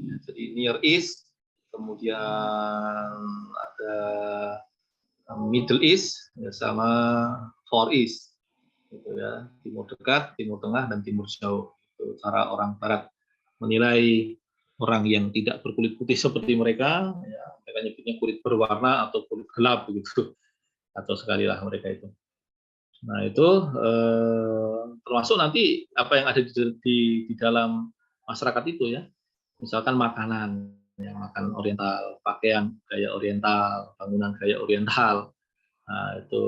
ya, jadi Near East, kemudian ada Middle East, ya, sama Far East, gitu ya. Timur Dekat, Timur Tengah, dan Timur Jauh. Itu cara orang Barat menilai orang yang tidak berkulit putih seperti mereka, ya, mereka nyebutnya kulit berwarna atau kulit gelap begitu, atau sekali lah mereka itu. Nah itu termasuk nanti apa yang ada di dalam masyarakat itu, ya, misalkan makanan, ya, makan Oriental, pakaian gaya Oriental, bangunan gaya Oriental. Nah itu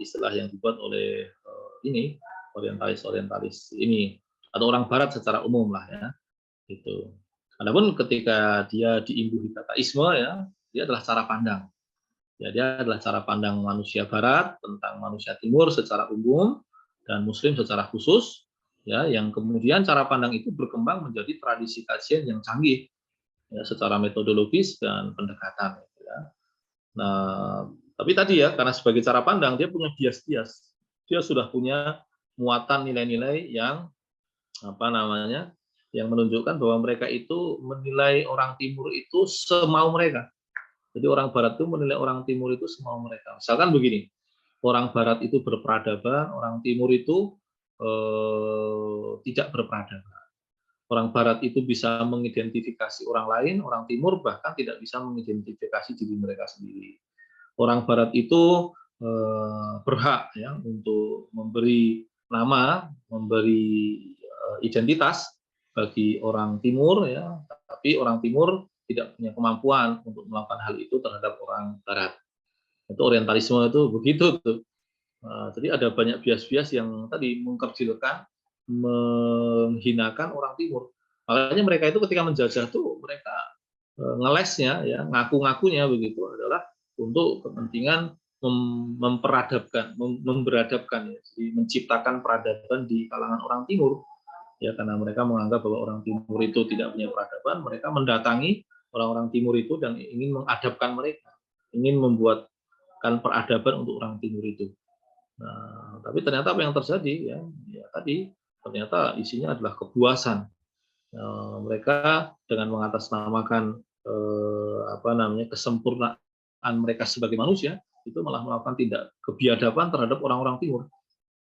istilah yang dibuat oleh ini orientalis ini atau orang Barat secara umum lah, ya, itu. Adapun ketika dia diimbuhi kata isme, ya, dia adalah cara pandang. Ya, dia adalah cara pandang manusia Barat tentang manusia Timur secara umum dan Muslim secara khusus, ya, yang kemudian cara pandang itu berkembang menjadi tradisi kajian yang canggih, ya, secara metodologis dan pendekatan, ya. Nah, tapi tadi, ya, karena sebagai cara pandang dia punya bias-bias, dia sudah punya muatan nilai-nilai yang apa namanya, yang menunjukkan bahwa mereka itu menilai orang Timur itu semau mereka. Jadi orang Barat itu menilai orang Timur itu semau mereka. Misalkan begini, orang Barat itu berperadaban, orang Timur itu tidak berperadaban. Orang Barat itu bisa mengidentifikasi orang lain, orang Timur bahkan tidak bisa mengidentifikasi diri mereka sendiri. Orang Barat itu berhak, ya, untuk memberi nama, memberi identitas bagi orang Timur, ya, tapi orang Timur tidak punya kemampuan untuk melakukan hal itu terhadap orang Barat. Itu orientalisme itu begitu tuh. Jadi ada banyak bias-bias yang tadi mengkerdilkan, menghinakan orang Timur. Makanya mereka itu ketika menjajah tuh mereka ngelesnya, ya, ngaku-ngakunya begitu adalah untuk kepentingan memberadabkan, ya, jadi menciptakan peradaban di kalangan orang Timur, ya, karena mereka menganggap bahwa orang Timur itu tidak punya peradaban, mereka mendatangi orang-orang Timur itu dan ingin mengadabkan mereka, ingin membuatkan peradaban untuk orang Timur itu. Nah, tapi ternyata apa yang terjadi, ya, ya tadi ternyata isinya adalah kepuasan. Mereka dengan mengatasnamakan apa namanya kesempurnaan mereka sebagai manusia itu malah melakukan tindak kebiadaban terhadap orang-orang Timur.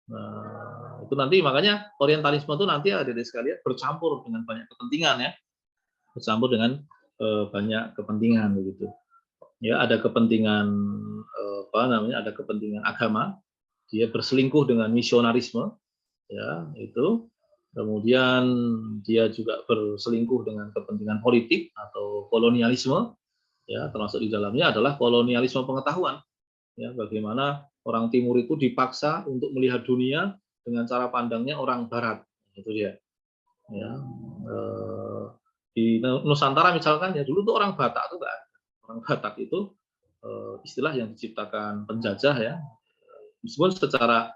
Nah, itu nanti makanya orientalisme itu nanti ada di sekalian bercampur dengan banyak kepentingan, ya, bercampur dengan banyak kepentingan begitu. Ya, ada kepentingan apa namanya, ada kepentingan agama, dia berselingkuh dengan misionarisme, ya, itu. Kemudian dia juga berselingkuh dengan kepentingan politik atau kolonialisme, ya, termasuk di dalamnya adalah kolonialisme pengetahuan, ya, bagaimana orang Timur itu dipaksa untuk melihat dunia dengan cara pandangnya orang Barat, itu dia. Ya, di Nusantara misalkan, ya, dulu tuh orang Batak tuh enggak ada. Orang Batak itu istilah yang diciptakan penjajah, ya, meskipun secara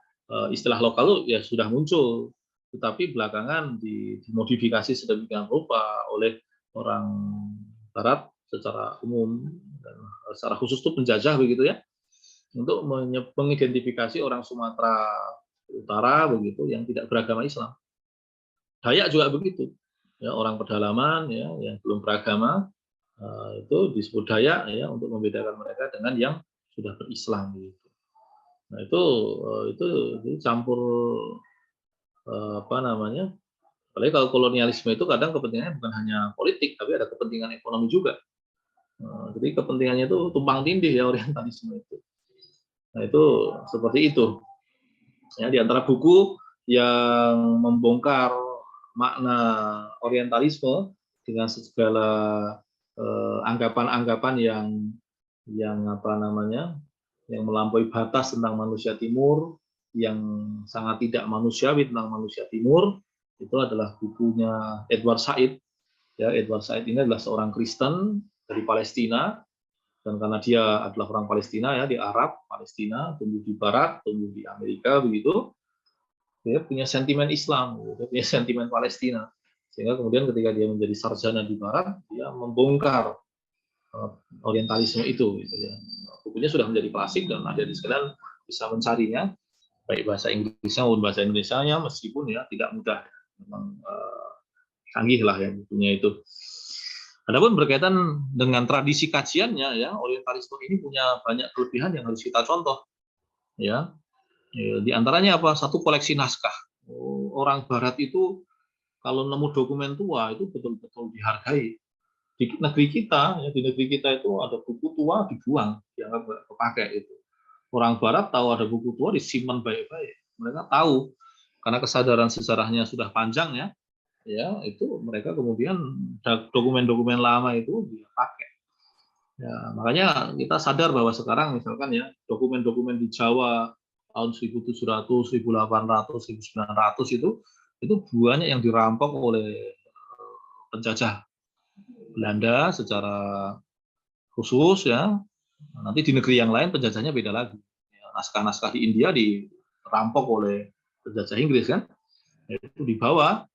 istilah lokal ya sudah muncul, tetapi belakangan dimodifikasi sedemikian rupa oleh orang Barat secara umum dan secara khusus itu penjajah begitu, ya, untuk mengidentifikasi orang Sumatera Utara begitu yang tidak beragama Islam. Dayak juga begitu, ya, orang pedalaman, ya, yang belum beragama itu disebut Dayak, ya, untuk membedakan mereka dengan yang sudah berislam begitu. Nah itu campur apa namanya, apalagi kalau kolonialisme itu kadang kepentingannya bukan hanya politik tapi ada kepentingan ekonomi juga. Jadi kepentingannya itu tumpang tindih, ya, orientalisme itu. Nah itu seperti itu, ya, di antara buku yang membongkar makna orientalisme dengan segala anggapan-anggapan yang apa namanya, yang melampaui batas tentang manusia Timur, yang sangat tidak manusiawi tentang manusia Timur, itu adalah bukunya Edward Said. Ya, Edward Said ini adalah seorang Kristen dari Palestina, Dan karena dia adalah orang Palestina ya, di Arab, Palestina, tumbuh di Barat, tumbuh di Amerika begitu, dia punya sentimen Islam, dia punya sentimen Palestina. Sehingga kemudian ketika dia menjadi sarjana di Barat, dia membongkar orientalisme itu. Gitu ya. Bukunya sudah menjadi klasik dan adik-adik sekalian bisa mencarinya, baik bahasa Inggrisnya maupun bahasa Indonesianya, meskipun ya tidak mudah. Memang canggih lah ya bukunya itu. Adapun berkaitan dengan tradisi kajiannya, ya orientalisme ini punya banyak kelebihan yang harus kita contoh. Ya, di antaranya apa? Satu, koleksi naskah. Orang Barat itu kalau nemu dokumen tua itu betul-betul dihargai. Di negeri kita, ya, di negeri kita itu ada buku tua dibuang, dianggap nggak kepakai itu. Orang Barat tahu ada buku tua disimpan baik-baik. Mereka tahu karena kesadaran sejarahnya sudah panjang ya. Ya itu mereka kemudian dokumen-dokumen lama itu dipakai. Ya, makanya kita sadar bahwa sekarang misalkan ya dokumen-dokumen di Jawa tahun 1700, 1800, 1900 itu banyak yang dirampok oleh penjajah Belanda secara khusus ya. Nanti di negeri yang lain penjajahnya beda lagi. Naskah-naskah di India dirampok oleh penjajah Inggris kan, itu dibawa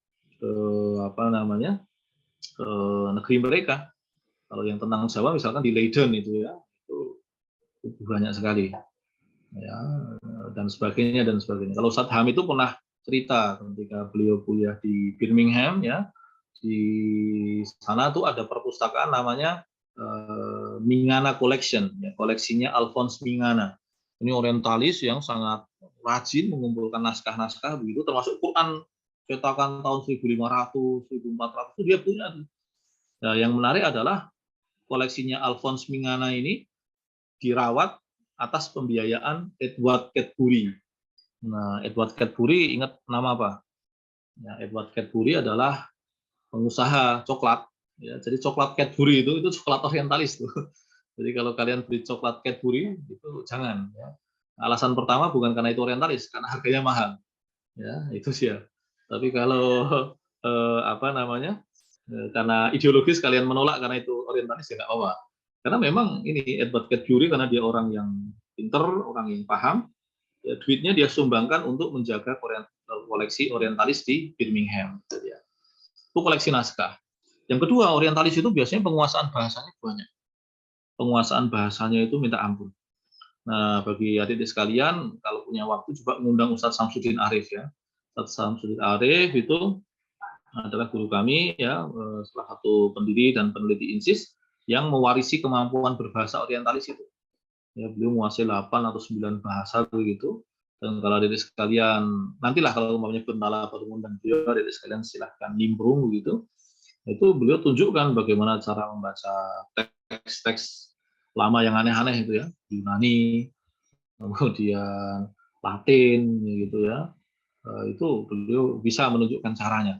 ke ke negeri mereka. Kalau yang tentang Jawa misalkan di Leiden itu ya, itu banyak sekali. Ya, dan sebagainya dan sebagainya. Kalau Ustadz Ham itu pernah cerita ketika beliau kuliah di Birmingham ya, di sana tuh ada perpustakaan namanya Mingana Collection, ya, koleksinya Alphonse Mingana. Ini orientalis yang sangat rajin mengumpulkan naskah-naskah begitu, termasuk Quran cetakan tahun 1500, 1400 itu dia punya. Nah, yang menarik adalah koleksinya Alphonse Mingana ini dirawat atas pembiayaan Edward Cadbury. Nah, Edward Cadbury ingat nama apa? Ya, Edward Cadbury adalah pengusaha coklat. Ya, jadi coklat Cadbury itu coklat orientalis tuh. Jadi kalau kalian beli coklat Cadbury itu jangan. Ya. Alasan pertama bukan karena itu orientalis, karena harganya mahal. Ya, itu sih ya. Tapi kalau karena ideologis kalian menolak karena itu orientalis ya nggak apa-apa. Karena memang ini Edward Cadbury karena dia orang yang pinter, orang yang paham, ya, duitnya dia sumbangkan untuk menjaga koleksi orientalis di Birmingham. Ya. Itu koleksi naskah. Yang kedua, orientalis itu biasanya penguasaan bahasanya banyak. Penguasaan bahasanya itu minta ampun. Nah, bagi adik-adik sekalian, kalau punya waktu coba mengundang Ustadz Samsudin Arif ya. Ustadz Samsudin Arif itu adalah guru kami ya, salah satu pendiri dan peneliti INSIS yang mewarisi kemampuan berbahasa orientalis itu. Ya, beliau menguasai 8 atau 9 bahasa begitu. Dan kalau adik-adik sekalian, nantilah kalau umpamanya Bentala baru mengundang beliau, adik-adik sekalian silahkan nimbrung begitu. Itu beliau tunjukkan bagaimana cara membaca teks-teks lama yang aneh-aneh itu ya, Yunani, kemudian Latin gitu ya. Itu beliau bisa menunjukkan caranya.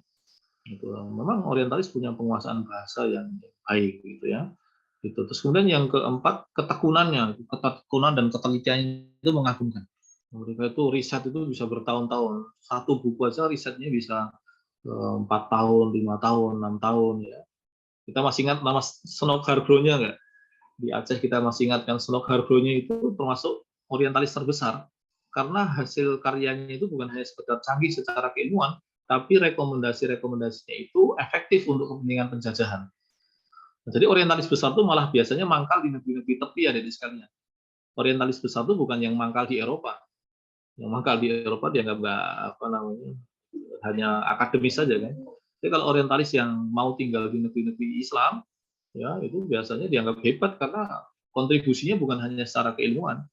Gitu. Memang orientalis punya penguasaan bahasa yang baik gitu ya. Gitu. Terus kemudian yang keempat, ketekunannya, ketekunan dan ketelitiannya itu mengagumkan. Mereka itu riset itu bisa bertahun-tahun. Satu buku aja risetnya bisa 4 tahun, 5 tahun, 6 tahun ya. Kita masih ingat nama Senok Harbronya nggak? Di Aceh kita masih ingatkan Senok Harbronya itu termasuk orientalis terbesar karena hasil karyanya itu bukan hanya sekedar canggih secara keilmuan, tapi rekomendasi-rekomendasinya itu efektif untuk kepentingan penjajahan. Nah, jadi orientalis besar itu malah biasanya mangkal di negeri-negeri tepi ya, adik sekalian. Orientalis besar itu bukan yang mangkal di Eropa. Yang mangkal di Eropa dianggap hanya akademis saja kan. Jadi kalau orientalis yang mau tinggal di negeri-negeri Islam, ya itu biasanya dianggap hebat karena kontribusinya bukan hanya secara keilmuan.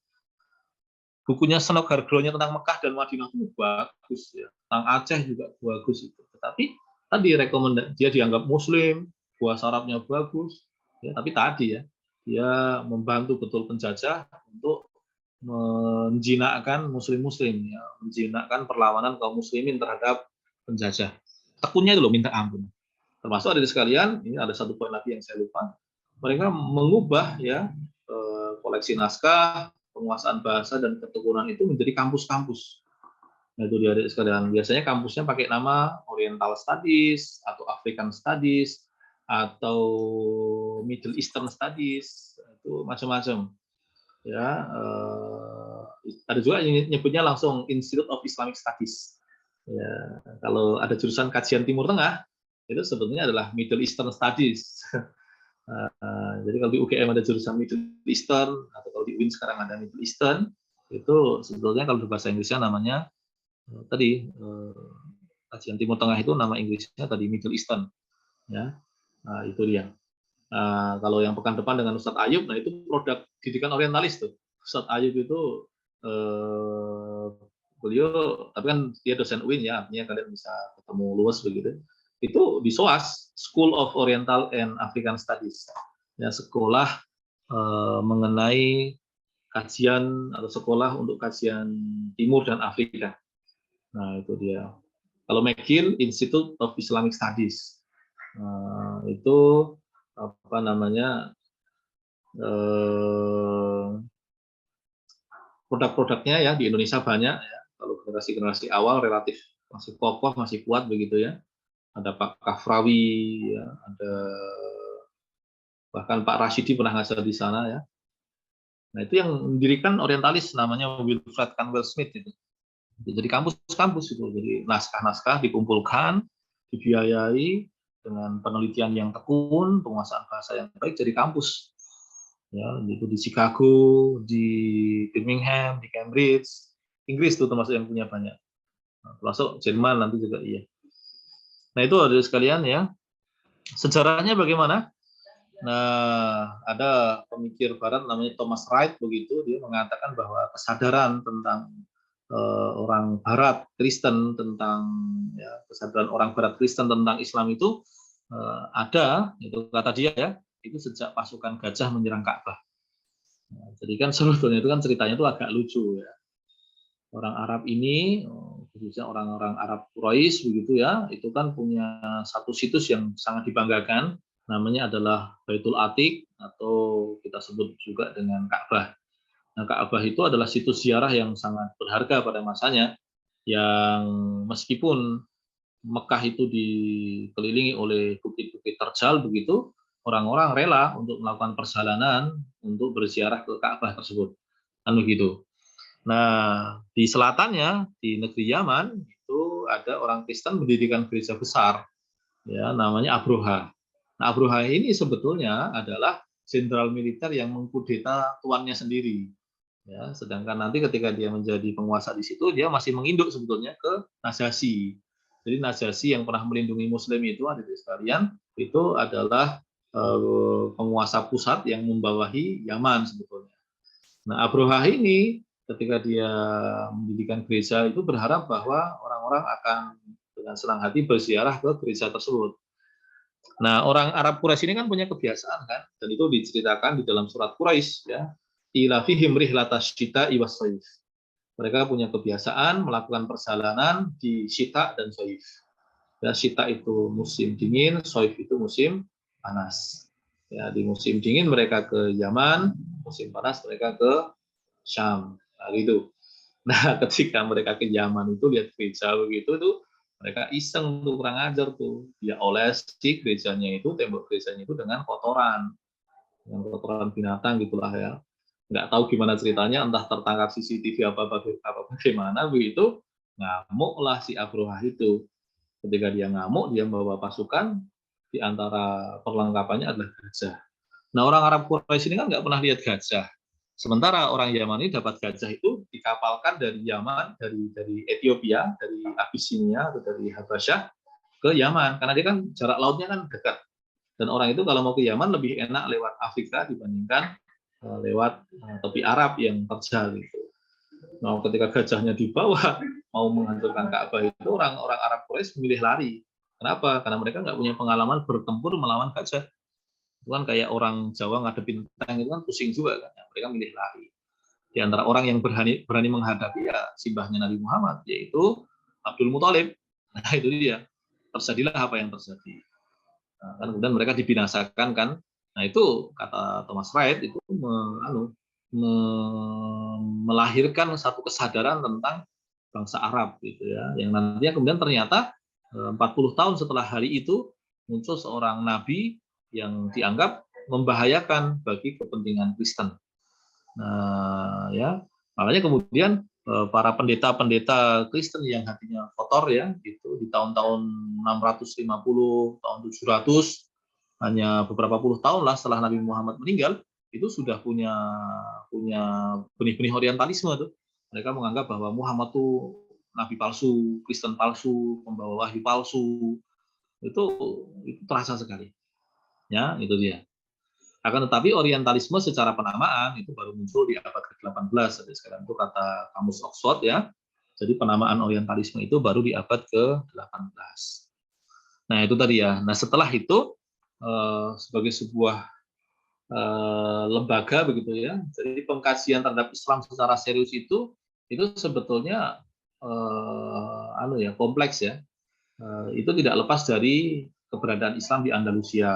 Bukunya Senok Harbronya tentang Mekah dan Madinah itu bagus ya. Tentang Aceh juga bagus itu. Tetapi tadi rekomendasi dia dianggap Muslim, bahasa Arabnya bagus, ya, tapi tadi ya dia membantu betul penjajah untuk menjinakkan muslim-muslim, ya, menjinakkan perlawanan kaum muslimin terhadap penjajah. Tekunnya itu loh minta ampun. Termasuk ada di sekalian, ini ada satu poin lagi yang saya lupa. Mereka mengubah ya koleksi naskah, penguasaan bahasa dan ketekunan itu menjadi kampus-kampus. Nah, itu dia adik sekalian. Biasanya kampusnya pakai nama Oriental Studies atau African Studies atau Middle Eastern Studies. itu macam-macam. Ya, ada juga yang nyebutnya langsung Institute of Islamic Studies. Ya, kalau ada jurusan kajian Timur Tengah, itu sebetulnya adalah Middle Eastern Studies. Jadi kalau di UGM ada jurusan Middle Eastern, atau kalau di UIN sekarang ada Middle Eastern, itu sebetulnya kalau bahasa Inggrisnya namanya tadi kajian Timur Tengah itu nama Inggrisnya tadi Middle Eastern. Ya, itu dia. Kalau yang pekan depan dengan Ustadz Ayub, nah itu produk didikan orientalis tuh. Ustadz Ayub itu beliau, tapi kan dia dosen UIN ya, artinya kalian bisa ketemu luas begitu. Itu di SOAS, School of Oriental and African Studies, ya, sekolah mengenai kajian atau sekolah untuk kajian Timur dan Afrika. Nah itu dia. Kalau McGill, Institute of Islamic Studies, itu apa namanya, produk-produknya ya di Indonesia banyak ya. Kalau generasi awal relatif masih kokoh, masih kuat begitu ya. Ada Pak Kafrawi, ya, ada bahkan Pak Rashidi pernah ngajar di sana ya. Nah itu yang mendirikan orientalis namanya Wilfred Canwell Smith itu. Jadi kampus-kampus itu. Jadi naskah-naskah dikumpulkan, dibiayai dengan penelitian yang tekun, penguasaan bahasa yang baik, jadi kampus. Ya, itu di Chicago, di Birmingham, di Cambridge, Inggris tuh termasuk yang punya banyak. Nah, termasuk Jerman nanti juga iya. Nah itu ada sekalian ya. Sejarahnya bagaimana? Nah ada pemikir Barat namanya Thomas Wright begitu, dia mengatakan bahwa kesadaran tentang orang Barat Kristen tentang ya, kesadaran orang Barat Kristen tentang Islam itu ada, itu kata dia ya, itu sejak pasukan gajah menyerang Ka'bah. Nah, jadi kan sebetulnya itu kan ceritanya itu agak lucu ya. Orang Arab ini, khususnya orang-orang Arab Quraisy begitu ya, itu kan punya satu situs yang sangat dibanggakan, namanya adalah Baitul Atiq atau kita sebut juga dengan Ka'bah. Nah, Ka'bah itu adalah situs ziarah yang sangat berharga pada masanya, yang meskipun Mekah itu dikelilingi oleh bukit-bukit terjal begitu, orang-orang rela untuk melakukan perjalanan untuk berziarah ke Ka'bah tersebut. Kan begitu. Nah, di selatannya, di negeri Yaman, itu ada orang Kristen mendirikan gereja besar, ya, namanya Abroha. Nah, Abroha ini sebetulnya adalah jenderal militer yang mengkudeta tuannya sendiri. Ya, sedangkan nanti ketika dia menjadi penguasa di situ, dia masih menginduk sebetulnya ke Najasyi. Jadi Najasyi yang pernah melindungi Muslim itu, hadirin sekalian, itu adalah penguasa pusat yang membawahi Yaman sebetulnya. Nah, Abroha ini ketika dia mendirikan gereja itu berharap bahwa orang-orang akan dengan senang hati berziarah ke gereja tersebut. Nah, orang Arab Quraisy ini kan punya kebiasaan kan, dan itu diceritakan di dalam surat Quraisy ya. Ila fihim rihlatas syita'i was shaif. Mereka punya kebiasaan melakukan perjalanan di syita dan shaif. Ya, syita itu musim dingin, shaif itu musim panas. Ya, di musim dingin mereka ke Yaman, musim panas mereka ke Syam. Nah, gitu. Nah, ketika mereka ke Yaman itu lihat gereja begitu tuh, mereka iseng tuh, kurang ajar tuh. Dia olesi gerejanya itu, tembok gerejanya itu dengan kotoran binatang gitulah ya. Nggak tahu gimana ceritanya, entah tertangkap CCTV apa bagaimana begitu, ngamuklah si Abroha itu. Ketika dia ngamuk, dia membawa pasukan, di antara perlengkapannya adalah gajah. Nah, orang Arab Quraisy ini kan nggak pernah lihat gajah. Sementara orang Yaman ini dapat gajah itu dikapalkan dari Yaman, dari Ethiopia, dari Abyssinia atau dari Habasyah ke Yaman, karena dia kan jarak lautnya kan dekat. Dan orang itu kalau mau ke Yaman lebih enak lewat Afrika dibandingkan lewat tepi Arab yang terjal gitu. Nah, ketika gajahnya dibawa mau menghancurkan Ka'bah itu orang-orang Arab Quraisy memilih lari. Kenapa? Karena mereka nggak punya pengalaman bertempur melawan gajah. Itu kan kayak orang Jawa ngadepin tank itu kan pusing juga kan. Mereka milih lari. Di antara orang yang berani menghadapi ya simbahnya Nabi Muhammad, yaitu Abdul Muthalib. Nah itu dia. Terjadilah apa yang terjadi. Nah, kan kemudian mereka dibinasakan kan. Nah itu kata Thomas Wright itu melahirkan satu kesadaran tentang bangsa Arab gitu ya. Yang nantinya kemudian ternyata 40 tahun setelah hari itu muncul seorang nabi yang dianggap membahayakan bagi kepentingan Kristen. Nah, ya, makanya kemudian para pendeta-pendeta Kristen yang hatinya kotor ya, itu di tahun-tahun 650, tahun 700, hanya beberapa puluh tahun lah setelah Nabi Muhammad meninggal, itu sudah punya benih-benih orientalisme tuh. Mereka menganggap bahwa Muhammad tuh nabi palsu, Kristen palsu, pembawa wahyu palsu. Itu terasa sekali. Ya, itu dia. Akan tetapi orientalisme secara penamaan itu baru muncul di abad ke-18. Jadi sekarang itu kata kamus Oxford ya. Jadi penamaan orientalisme itu baru di abad ke-18. Nah, itu tadi ya. Nah, setelah itu sebagai sebuah lembaga begitu ya. Jadi pengkajian terhadap Islam secara serius itu sebetulnya kompleks ya. Itu tidak lepas dari keberadaan Islam di Andalusia.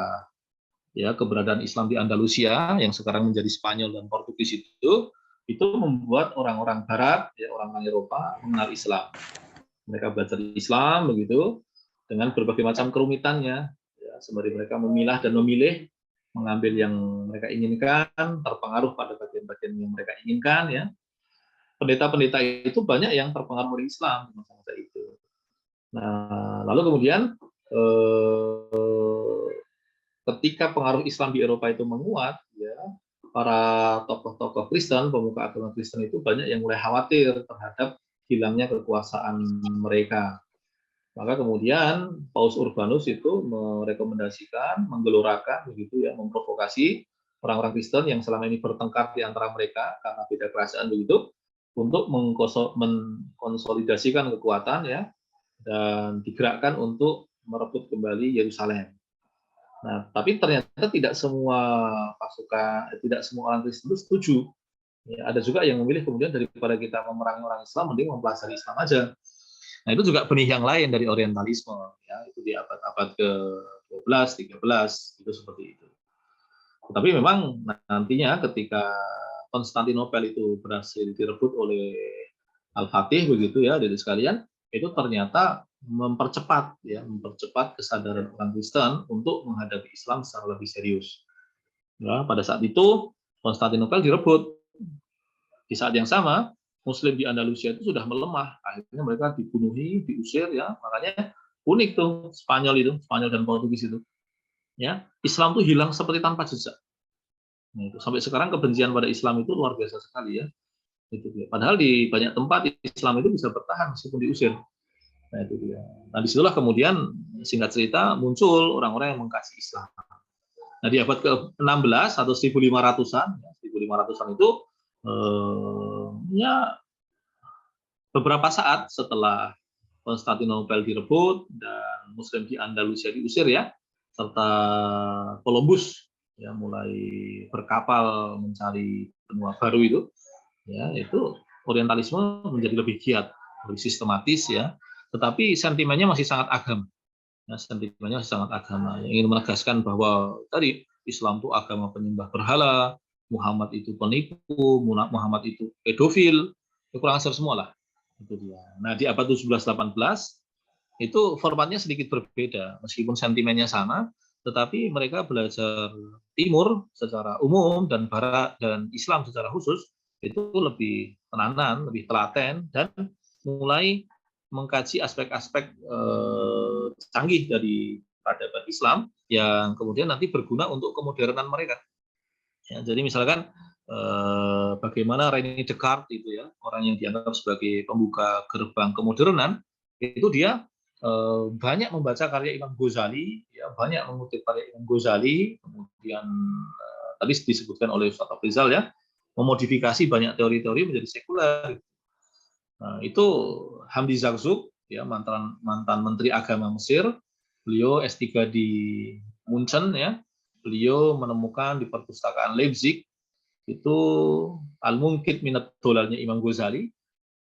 Ya, keberadaan Islam di Andalusia yang sekarang menjadi Spanyol dan Portugis itu membuat orang-orang Barat, ya, orang-orang Eropa mengenal Islam. Mereka belajar Islam begitu dengan berbagai macam kerumitannya. Ya, sembari mereka memilah dan memilih, mengambil yang mereka inginkan, terpengaruh pada bagian-bagian yang mereka inginkan. Ya, pendeta-pendeta itu banyak yang terpengaruh oleh Islam di masa-masa itu. Nah, lalu kemudian ketika pengaruh Islam di Eropa itu menguat, ya, para tokoh-tokoh Kristen, pemuka agama Kristen itu banyak yang mulai khawatir terhadap hilangnya kekuasaan mereka. Maka kemudian Paus Urbanus itu merekomendasikan, menggelorakan, begitu ya, memprovokasi orang-orang Kristen yang selama ini bertengkar di antara mereka karena beda kerajaan begitu, untuk mengkonsolidasikan kekuatan ya, dan digerakkan untuk merebut kembali Yerusalem. Nah, tapi ternyata tidak semua pasukan, tidak semua orang Kristen itu setuju. Ya, ada juga yang memilih kemudian daripada kita memerangi orang Islam, mending mempelajari Islam aja. Nah, itu juga benih yang lain dari orientalisme. Ya, itu di abad-abad ke-12, 13, itu seperti itu. Tapi memang nantinya ketika Konstantinopel itu berhasil direbut oleh Al-Fatih begitu ya, dari sekalian, itu ternyata mempercepat kesadaran orang Kristen untuk menghadapi Islam secara lebih serius. Ya, pada saat itu Konstantinopel direbut. Di saat yang sama Muslim di Andalusia itu sudah melemah. Akhirnya mereka dibunuhi, diusir ya. Makanya unik tuh Spanyol dan Portugis itu. Ya, Islam tuh hilang seperti tanpa jejak. Nah, itu sampai sekarang kebencian pada Islam itu luar biasa sekali ya. Itu dia. Padahal di banyak tempat Islam itu bisa bertahan meskipun diusir. Nah, itu dia. Nah, disitulah kemudian singkat cerita muncul orang-orang yang mengkasih Islam. Nah, di abad ke-16 atau 1500-an, 1500-an itu ya beberapa saat setelah Konstantinopel direbut dan Muslim di Andalusia diusir ya, serta Columbus ya mulai berkapal mencari benua baru itu, ya itu orientalisme menjadi lebih giat, lebih sistematis ya. Tetapi sentimennya masih sangat agama. Ya, sentimennya masih sangat agama. Yang ingin menegaskan bahwa tadi Islam itu agama penyembah berhala, Muhammad itu penipu, Muhammad itu pedofil, itu kurang ajar semua lah. Itu dia. Nah, di abad 17-18 itu formatnya sedikit berbeda, meskipun sentimennya sama, tetapi mereka belajar Timur secara umum dan Barat dan Islam secara khusus itu lebih tenanan, lebih telaten, dan mulai mengkaji aspek-aspek canggih dari peradaban Islam yang kemudian nanti berguna untuk kemodernan mereka. Ya, jadi misalkan bagaimana René Descartes itu ya, orang yang dianggap sebagai pembuka gerbang kemodernan, itu dia banyak membaca karya Imam Ghazali, ya, banyak mengutip karya Imam Ghazali, kemudian tadi disebutkan oleh Ustaz Rizal ya, memodifikasi banyak teori-teori menjadi sekuler. Nah, itu Hamdi Zarzuk, ya, mantan Menteri Agama Mesir, beliau S3 di Munchen, ya, beliau menemukan di perpustakaan Leipzig itu Al-Munqidh Minad Dolalnya Imam Ghazali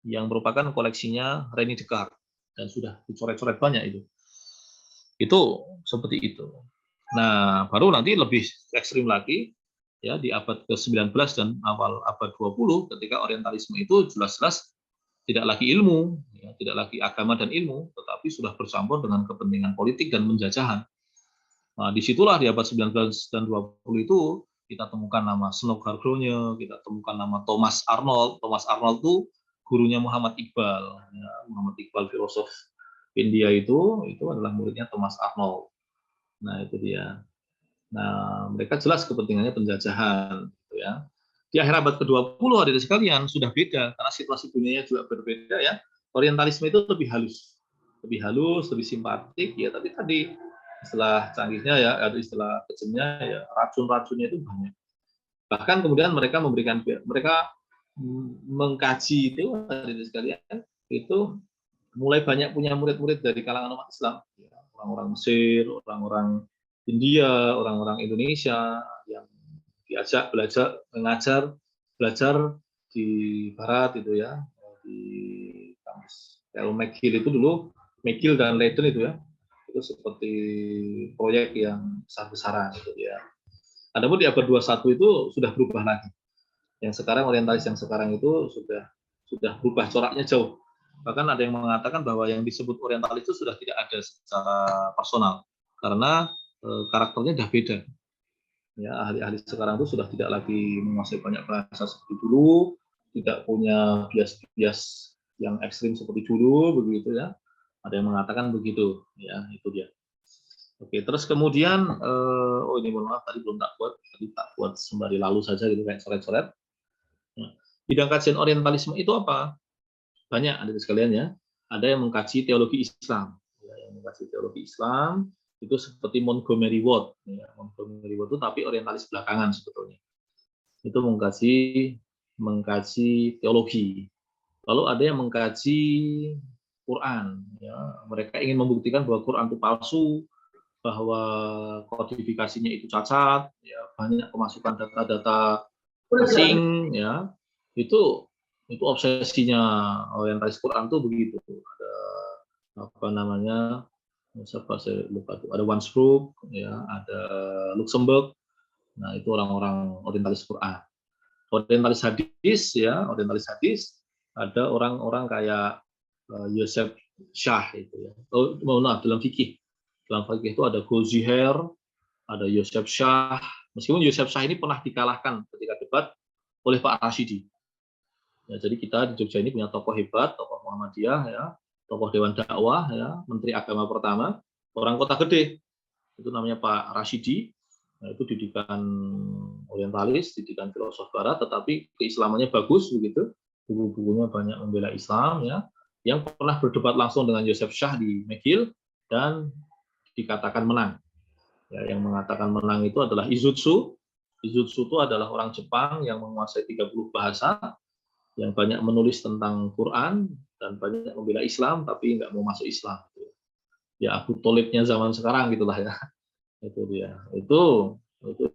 yang merupakan koleksinya René Descartes dan sudah dicoret-coret banyak itu. Itu seperti itu. Nah, baru nanti lebih ekstrim lagi ya di abad ke-19 dan awal abad 20 ketika orientalisme itu jelas-jelas tidak lagi ilmu, ya, tidak lagi agama dan ilmu, tetapi sudah bercampur dengan kepentingan politik dan penjajahan. Nah, disitulah di abad 19 dan 20 itu kita temukan nama Snow Gargonya, kita temukan nama Thomas Arnold. Thomas Arnold itu gurunya Muhammad Iqbal. Ya, Muhammad Iqbal, filosof India itu adalah muridnya Thomas Arnold. Nah, itu dia. Nah, mereka jelas kepentingannya penjajahan, gitu ya. Di akhir abad ke-20 hadirin sekalian sudah beda karena situasi dunianya juga berbeda ya. Orientalisme itu lebih halus, lebih simpatik ya. Tapi tadi istilah canggihnya ya, atau istilah kejamnya ya, racun-racunnya itu banyak. Bahkan kemudian mereka mengkaji itu hadirin sekalian itu mulai banyak punya murid-murid dari kalangan umat Islam, ya, orang-orang Mesir, orang-orang India, orang-orang Indonesia yang diajak belajar di Barat itu ya, di kampus McGill itu dulu, McGill dan Leiden itu ya, itu seperti proyek yang besar-besaran gitu ya. Adapun di abad 21 itu sudah berubah lagi. Yang sekarang orientalis yang sekarang itu sudah berubah coraknya jauh. Bahkan ada yang mengatakan bahwa yang disebut orientalis itu sudah tidak ada secara personal karena karakternya sudah beda. Ya, ahli-ahli sekarang itu sudah tidak lagi menguasai banyak bahasa seperti dulu, tidak punya bias-bias yang ekstrim seperti dulu, begitu ya. Ada yang mengatakan begitu, ya itu dia. Oke, terus kemudian, oh ini mohon maaf tadi belum tak buat sembari lalu saja gitu kayak coret-coret. Nah, bidang kajian orientalisme itu apa? Banyak ada sekalian ya. Ada yang mengkaji teologi Islam, ya, yang mengkaji teologi Islam itu seperti Montgomery Ward, ya, Montgomery Ward itu tapi orientalis belakangan sebetulnya. Itu mengkaji teologi. Lalu ada yang mengkaji Quran, ya. Mereka ingin membuktikan bahwa Quran itu palsu, bahwa kodifikasinya itu cacat, ya, banyak kemasukan data-data asing, ya. Itu obsesinya orientalis Quran tuh begitu. Ada apa namanya? Siapa saya lupa tuh. Ada Wansbrook, ya, ada Luxemburg. Nah, itu orang-orang orientalis Quran. Orientalis hadis, ya, orientalis hadis ada orang-orang kayak Yosef Shah itu ya. Oh, maaf, dalam fikih. Dalam fikih itu ada Goldziher, ada Yosef Shah. Meskipun Yosef Shah ini pernah dikalahkan ketika debat oleh Pak Rashidi. Ya, jadi kita di Jogja ini punya tokoh hebat, tokoh Muhammadiyah, ya, tokoh Dewan Dakwah, ya, Menteri Agama pertama, orang Kota Gede, itu namanya Pak Rashidi. Nah, itu didikan orientalis, didikan filosof Barat, tetapi keislamannya bagus begitu, buku-bukunya banyak membela Islam, ya, yang pernah berdebat langsung dengan Yosef Shah di McGill dan dikatakan menang. Ya, yang mengatakan menang itu adalah Izutsu. Izutsu itu adalah orang Jepang yang menguasai 30 bahasa, yang banyak menulis tentang Quran dan banyak membela Islam tapi nggak mau masuk Islam. Ya Abu Tholibnya zaman sekarang gitulah ya. Itu dia. Itu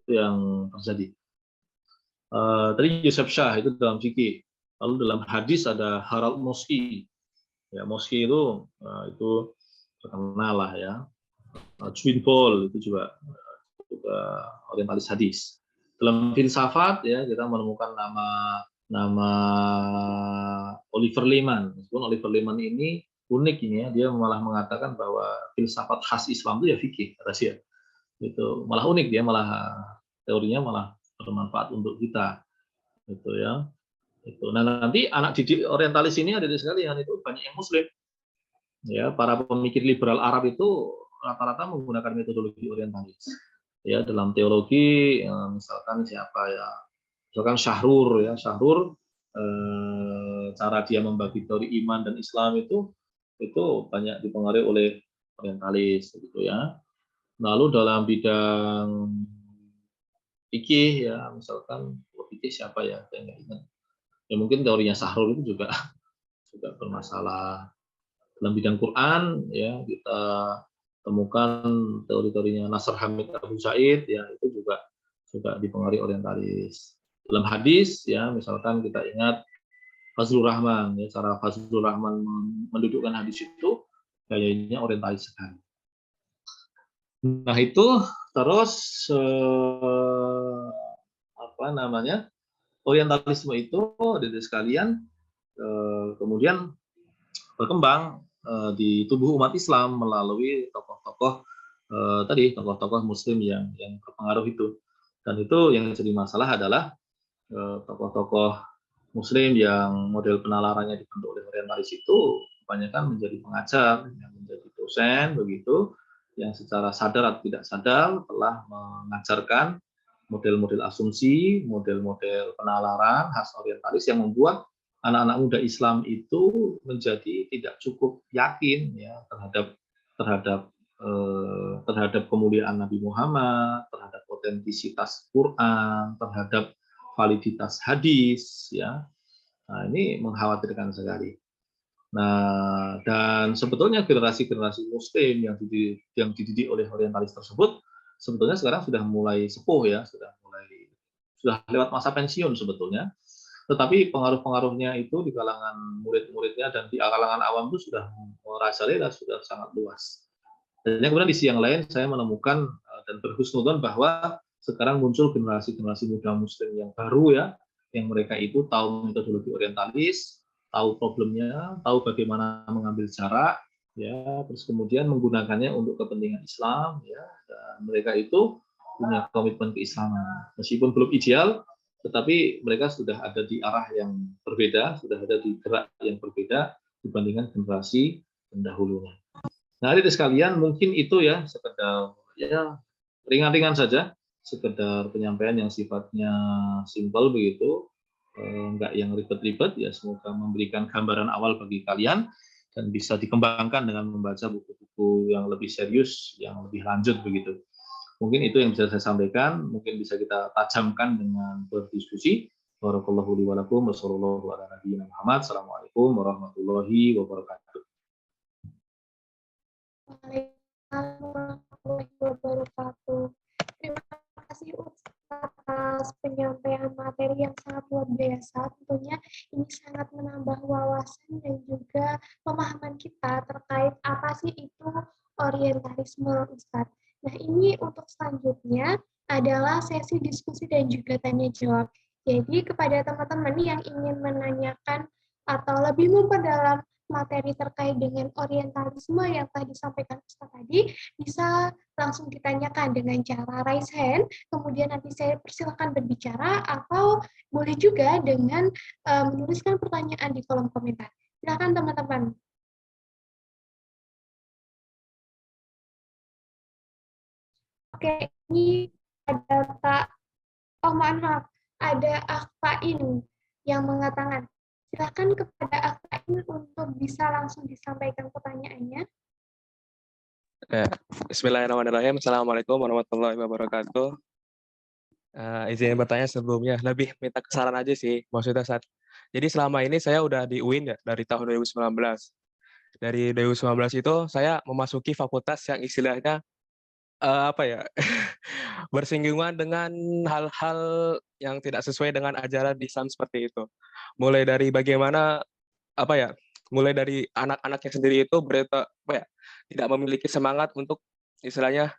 yang terjadi. Tadi Yosef Shah itu dalam fikih. Lalu dalam hadis ada Harald Moski. Ya Moski itu terkenal lah ya. Zwinbol itu juga orientalis hadis. Dalam filsafat ya kita menemukan nama Oliver Leaman. Meskipun Oliver Leaman ini unik ini ya, dia malah mengatakan bahwa filsafat khas Islam itu ya fikih, kata dia. Itu malah unik, dia malah teorinya malah bermanfaat untuk kita. Gitu ya. Itu. Nah, nanti anak didik orientalis ini ada di sekalian itu banyak yang muslim. Ya, para pemikir liberal Arab itu rata-rata menggunakan metodologi orientalis. Ya, dalam teologi misalkan siapa ya? Misalkan Syahrur ya, Syahrur cara dia membagi teori iman dan Islam itu banyak dipengaruhi oleh orientalis gitu ya. Lalu dalam bidang fikih ya, misalkan fikih siapa ya, saya nggak ingat. Ya mungkin teorinya Syahrur itu juga bermasalah. Dalam bidang Quran ya kita temukan teori-teorinya Nasr Hamid Abu Zaid ya, itu juga dipengaruhi orientalis. Dalam hadis ya misalkan kita ingat Fazlur Rahman ya, cara Fazlur Rahman mendudukkan hadis itu gayanya orientalis sekali. Nah itu terus orientalisme itu dari sekalian kemudian berkembang di tubuh umat Islam melalui tokoh-tokoh tadi tokoh-tokoh Muslim yang berpengaruh itu. Dan itu yang jadi masalah adalah tokoh-tokoh Muslim yang model penalarannya dibentuk oleh orientalis itu kebanyakan menjadi pengajar, yang menjadi dosen begitu, yang secara sadar atau tidak sadar telah mengajarkan model-model asumsi, model-model penalaran khas orientalis yang membuat anak-anak muda Islam itu menjadi tidak cukup yakin ya terhadap kemuliaan Nabi Muhammad, terhadap otentisitas Quran, terhadap validitas hadis ya. Nah, ini mengkhawatirkan sekali. Nah, dan sebetulnya generasi-generasi Muslim yang dididik oleh orientalis tersebut sebetulnya sekarang sudah mulai sepuh ya, sudah lewat masa pensiun sebetulnya. Tetapi pengaruh-pengaruhnya itu di kalangan murid-muridnya dan di kalangan awam itu sudah merajalela, sudah sangat luas. Dan kemudian di sisi yang lain saya menemukan dan berhusnudzon bahwa sekarang muncul generasi-generasi muda Muslim yang baru ya, yang mereka itu tahu metodologi orientalis, tahu problemnya, tahu bagaimana mengambil jarak, ya, terus kemudian menggunakannya untuk kepentingan Islam, ya, dan mereka itu punya komitmen keislaman. Meskipun belum ideal, tetapi mereka sudah ada di arah yang berbeda, sudah ada di gerak yang berbeda dibandingkan generasi pendahulunya. Nah, adik sekalian, mungkin itu ya sekedar ya ringan-ringan saja, sekedar penyampaian yang sifatnya simpel begitu, enggak yang ribet-ribet ya. Semoga memberikan gambaran awal bagi kalian dan bisa dikembangkan dengan membaca buku-buku yang lebih serius, yang lebih lanjut begitu. Mungkin itu yang bisa saya sampaikan, mungkin bisa kita tajamkan dengan berdiskusi. Barakallahu li wa lakum wa sallallahu ala nabiyina Muhammad. Assalamualaikum warahmatullahi wabarakatuh. Waalaikumsalam warahmatullahi wabarakatuh. Terima kasih Ustaz atas penyampaian materi yang sangat luar biasa. Tentunya ini sangat menambah wawasan dan juga pemahaman kita terkait apa sih itu orientalisme, Ustaz. Nah, ini untuk selanjutnya adalah sesi diskusi dan juga tanya jawab. Jadi kepada teman-teman yang ingin menanyakan atau lebih memperdalam materi terkait dengan orientalisme yang telah disampaikan Ustaz tadi, bisa langsung ditanyakan dengan cara raise hand, kemudian nanti saya persilakan berbicara, atau boleh juga dengan menuliskan pertanyaan di kolom komentar. Silakan teman-teman. Oke, ini ada maaf, ada Akfain yang mengatakan, silakan kepada Akfain untuk bisa langsung disampaikan pertanyaannya. Bismillahirrahmanirrahim. Assalamualaikum warahmatullahi wabarakatuh. Izin bertanya sebelumnya, lebih minta kesaran aja sih, maksudnya saat. Jadi selama ini saya udah di UIN ya, dari tahun 2019. Dari 2019 itu saya memasuki fakultas yang istilahnya bersinggungan dengan hal-hal yang tidak sesuai dengan ajaran Islam seperti itu. Mulai dari bagaimana mulai dari anak-anaknya sendiri itu tidak memiliki semangat untuk istilahnya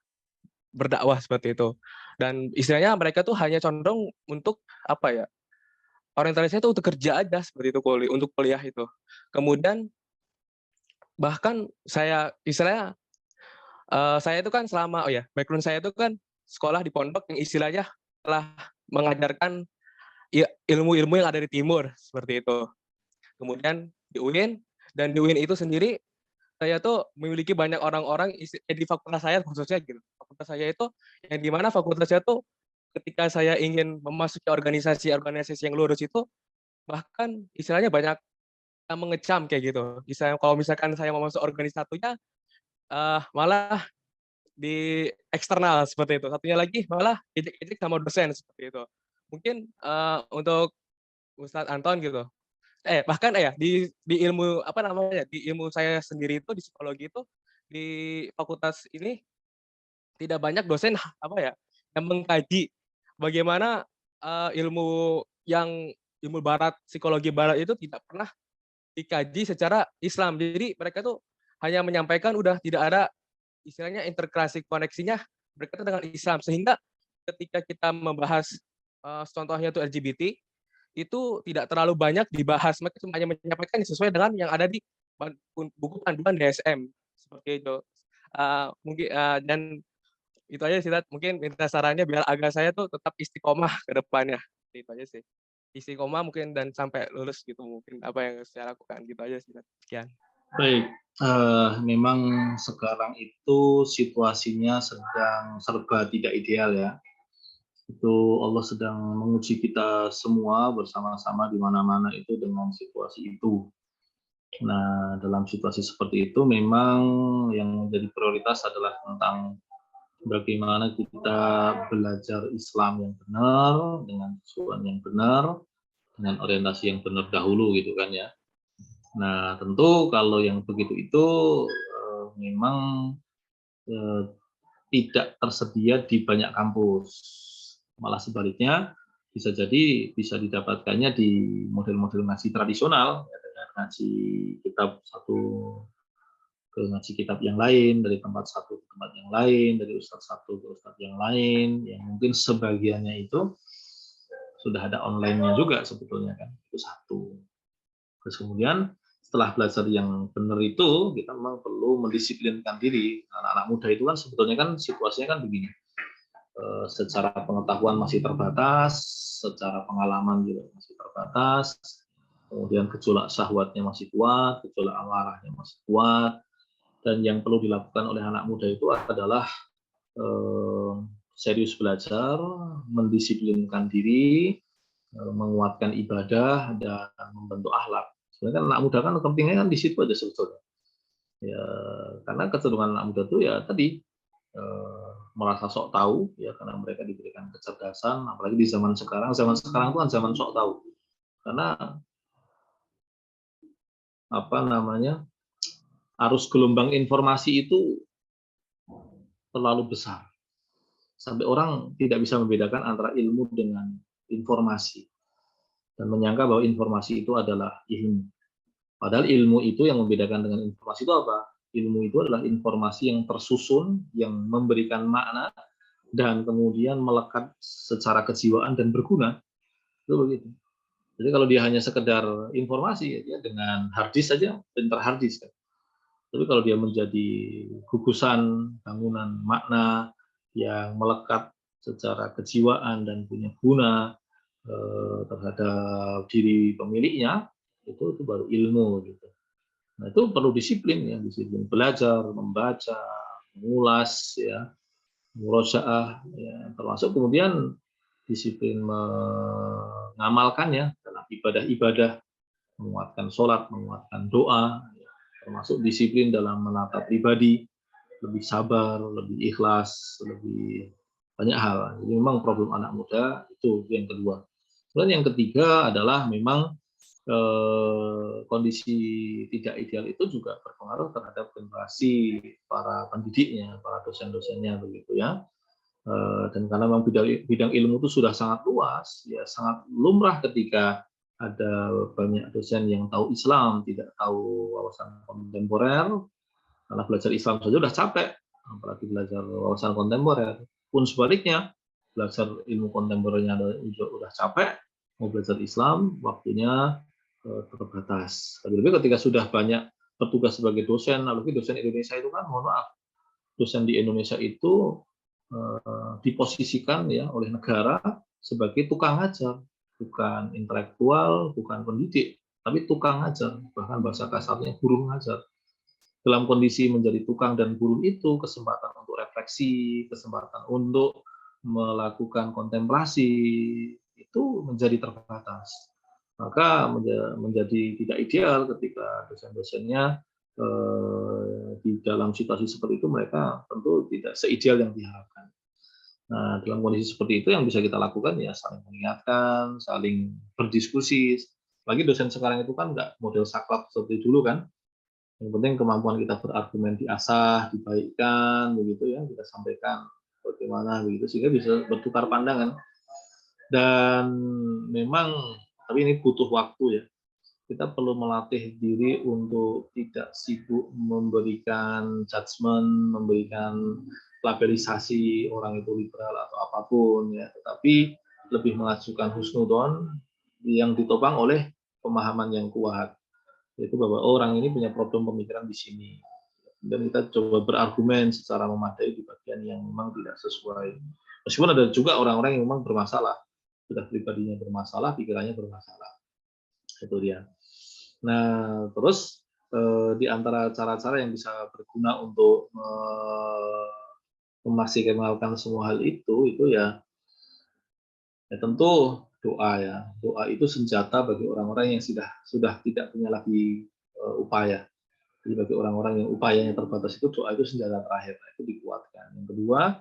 berdakwah seperti itu. Dan istilahnya mereka tuh hanya condong untuk orientalisnya itu untuk kerja aja seperti itu, untuk kuliah itu. Kemudian bahkan saya istilahnya saya itu kan background saya itu kan sekolah di pondok yang istilahnya telah mengajarkan ilmu-ilmu yang ada di timur seperti itu. Kemudian di UIN, dan di UIN itu sendiri saya tuh memiliki banyak orang-orang di fakultas saya khususnya gitu. Fakultas saya itu yang dimana fakultas saya tuh ketika saya ingin memasuki organisasi yang lurus itu bahkan istilahnya banyak yang mengecam kayak gitu. Kalau misalkan saya mau masuk organisasi satunya malah di eksternal seperti itu. Satunya lagi malah ejek-ejek sama dosen seperti itu. Mungkin untuk Ustadz Anton gitu. Bahkan di ilmu di ilmu saya sendiri itu di psikologi itu di fakultas ini tidak banyak dosen yang mengkaji bagaimana ilmu barat, psikologi barat itu tidak pernah dikaji secara Islam. Jadi mereka tuh hanya menyampaikan udah tidak ada istilahnya integrasi koneksinya berkaitan dengan Islam, sehingga ketika kita membahas contohnya itu LGBT itu tidak terlalu banyak dibahas, mereka cuma hanya menyampaikan sesuai dengan yang ada di buku panduan DSM seperti itu. Mungkin dan itu aja sih, Tat. Mungkin minta sarannya biar agak saya tuh tetap istiqomah ke depannya. Itu aja sih. Istiqomah mungkin dan sampai lulus gitu mungkin apa yang saya lakukan gitu aja sih, Tat. Sekian. Baik, memang sekarang itu situasinya sedang serba tidak ideal ya. Itu Allah sedang menguji kita semua bersama-sama di mana-mana itu dengan situasi itu. Nah, dalam situasi seperti itu memang yang menjadi prioritas adalah tentang bagaimana kita belajar Islam yang benar, dengan tujuan yang benar, dengan orientasi yang benar dahulu gitu kan ya. Nah, tentu kalau yang begitu itu memang eh, tidak tersedia di banyak kampus. Malah sebaliknya bisa jadi bisa didapatkannya di model-model ngaji tradisional, ya, dengan ngaji kitab satu ke ngaji kitab yang lain, dari tempat satu ke tempat yang lain, dari ustadz satu ke ustadz yang lain, yang mungkin sebagiannya itu sudah ada online-nya juga sebetulnya kan, itu satu. Terus kemudian setelah belajar yang benar itu, kita memang perlu mendisiplinkan diri. Anak-anak muda itu kan sebetulnya kan situasinya kan begini, secara pengetahuan masih terbatas, secara pengalaman juga masih terbatas, kemudian gejolak syahwatnya masih kuat, gejolak amarahnya masih kuat, dan yang perlu dilakukan oleh anak muda itu adalah serius belajar, mendisiplinkan diri, menguatkan ibadah, dan membentuk akhlak. Sebenarnya kan anak muda kan pentingnya kan di situ aja sebetulnya. Ya, karena kecenderungan anak muda itu ya tadi merasa sok tahu ya, karena mereka diberikan kecerdasan, apalagi di zaman sekarang itu kan zaman sok tahu. Karena apa namanya? Arus gelombang informasi itu terlalu besar. Sampai orang tidak bisa membedakan antara ilmu dengan informasi. Dan menyangka bahwa informasi itu adalah ilmu. Padahal ilmu itu yang membedakan dengan informasi itu apa? Ilmu itu adalah informasi yang tersusun, yang memberikan makna, dan kemudian melekat secara kejiwaan dan berguna. Itu begitu. Jadi kalau dia hanya sekedar informasi, ya dengan harddisk saja, pinter harddisk. Tapi kalau dia menjadi gugusan bangunan makna yang melekat secara kejiwaan dan punya guna terhadap diri pemiliknya, itu baru ilmu gitu. Nah, itu perlu disiplin ya, disiplin belajar, membaca, mengulas ya, murojaah ya, termasuk kemudian disiplin mengamalkannya dalam ibadah-ibadah, menguatkan sholat, menguatkan doa, ya, termasuk disiplin dalam menata pribadi, lebih sabar, lebih ikhlas, lebih banyak hal. Jadi memang problem anak muda itu yang kedua. Kemudian yang ketiga adalah memang kondisi tidak ideal itu juga berpengaruh terhadap generasi para pendidiknya, para dosen-dosennya begitu ya. Dan karena memang bidang ilmu itu sudah sangat luas, ya sangat lumrah ketika ada banyak dosen yang tahu Islam, tidak tahu wawasan kontemporer, karena belajar Islam saja sudah capek, apalagi belajar wawasan kontemporer. Pun sebaliknya, belajar ilmu kontemporernya sudah capek, mau belajar Islam, waktunya terbatas. Lebih ketika sudah banyak bertugas sebagai dosen, apalagi dosen Indonesia itu kan, mohon maaf, dosen di Indonesia itu diposisikan ya oleh negara sebagai tukang ajar, bukan intelektual, bukan pendidik, tapi tukang ajar, bahkan bahasa kasarnya guru ngajar. Dalam kondisi menjadi tukang dan guru itu, kesempatan untuk refleksi, kesempatan untuk melakukan kontemplasi itu menjadi terbatas. Maka menjadi tidak ideal ketika dosen-dosennya di dalam situasi seperti itu, mereka tentu tidak seideal yang diharapkan. Nah, dalam kondisi seperti itu yang bisa kita lakukan ya saling mengingatkan, saling berdiskusi. Lagi dosen sekarang itu kan nggak model saklek seperti dulu kan. Yang penting kemampuan kita berargumen diasah, dibaikkan, begitu ya, kita sampaikan bagaimana begitu sehingga bisa bertukar pandangan. Dan memang, tapi ini butuh waktu ya. Kita perlu melatih diri untuk tidak sibuk memberikan judgement, memberikan labelisasi orang itu liberal atau apapun ya, tetapi lebih mengajukan husnudon yang ditopang oleh pemahaman yang kuat, yaitu bahwa orang ini punya problem pemikiran di sini. dan kita coba berargumen secara memadai di bagian yang memang tidak sesuai. Meskipun ada juga orang-orang yang memang bermasalah, sudah pribadinya bermasalah, pikirannya bermasalah. Itu dia. Nah, terus di antara cara-cara yang bisa berguna untuk memaksimalkan semua hal itu ya tentu doa ya. Doa itu senjata bagi orang-orang yang sudah tidak punya lagi upaya. Jadi bagi orang-orang yang upayanya terbatas itu doa itu senjata terakhir, itu dikuatkan. Yang kedua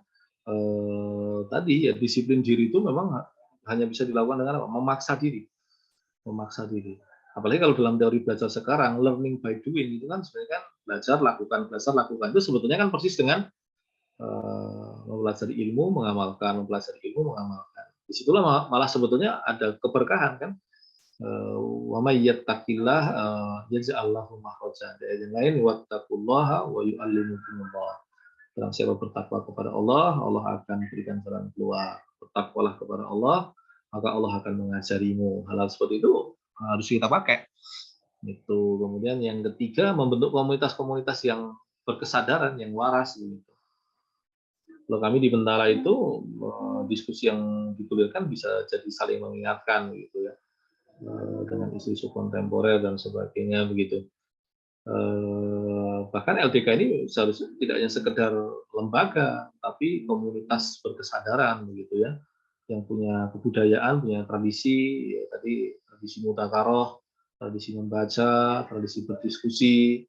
tadi ya disiplin diri itu memang hanya bisa dilakukan dengan apa? Memaksa diri. Apalagi kalau dalam teori belajar sekarang, learning by doing itu kan sebenarnya kan belajar lakukan itu sebetulnya kan persis dengan mempelajari ilmu mengamalkan. Disitulah malah sebetulnya ada keberkahan kan. Wa may yattaqillah yaj'al lahu makhraja. Yang lain wattaqullaha wa yu'allimukumullah. Barang siapa bertakwa kepada Allah, Allah akan berikan jalan keluar. Bertakwalah kepada Allah, maka Allah akan mengajarimu. Hal seperti itu harus kita pakai. Itu. Kemudian yang ketiga, membentuk komunitas-komunitas yang berkesadaran, yang waras. Gitu. Kalau kami di Bentala itu diskusi yang digulirkan bisa jadi saling mengingatkan, gitu ya, dengan isu-isu kontemporer dan sebagainya begitu. Bahkan LDK ini seharusnya tidak hanya sekedar lembaga, tapi komunitas berkesadaran begitu ya, yang punya kebudayaan, punya tradisi, ya, tadi tradisi mutakaroh, tradisi membaca, tradisi berdiskusi,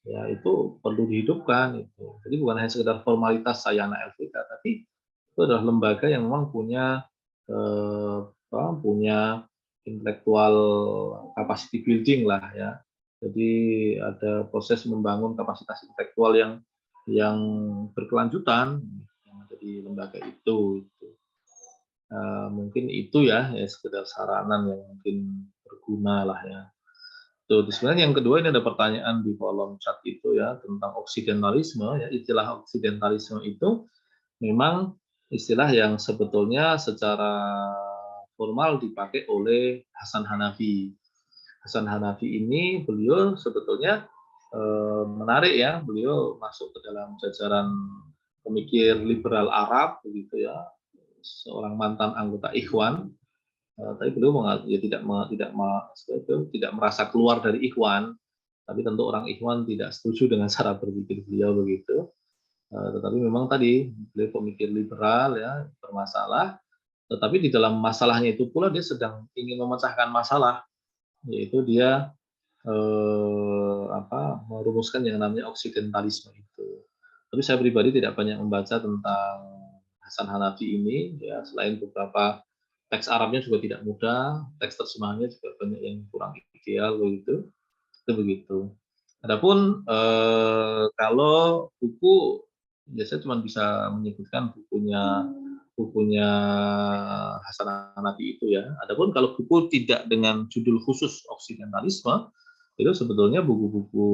ya itu perlu dihidupkan. Itu. Jadi bukan hanya sekedar formalitas saya anak LDK, tapi itu adalah lembaga yang memang punya punya intelektual capacity building lah ya. Jadi ada proses membangun kapasitas intelektual yang berkelanjutan yang ada di lembaga itu. Mungkin itu ya sekedar saranan yang mungkin berguna lah ya. Tuh, sebenarnya yang kedua ini ada pertanyaan di kolom chat itu ya tentang oksidentalisme ya. Istilah oksidentalisme itu memang istilah yang sebetulnya secara formal dipakai oleh Hasan Hanafi. Hasan Hanafi ini beliau sebetulnya menarik ya, beliau masuk ke dalam jajaran pemikir liberal Arab begitu ya, seorang mantan anggota Ikhwan, tapi beliau ya, tidak merasa keluar dari Ikhwan, tapi tentu orang Ikhwan tidak setuju dengan cara berpikir beliau begitu. Tetapi memang tadi beliau pemikir liberal ya, bermasalah, tetapi di dalam masalahnya itu pula dia sedang ingin memecahkan masalah, yaitu dia merumuskan yang namanya oksidentalisme itu. Tapi saya pribadi tidak banyak membaca tentang Hasan Hanafi ini, ya selain beberapa teks Arabnya juga tidak mudah, teks terjemahannya juga banyak yang kurang ideal begitu. Itu begitu. Adapun kalau buku, ya saya cuma bisa menyebutkan bukunya Hasan Hanafi itu ya. Adapun kalau buku tidak dengan judul khusus oksidentalisme, itu sebetulnya buku-buku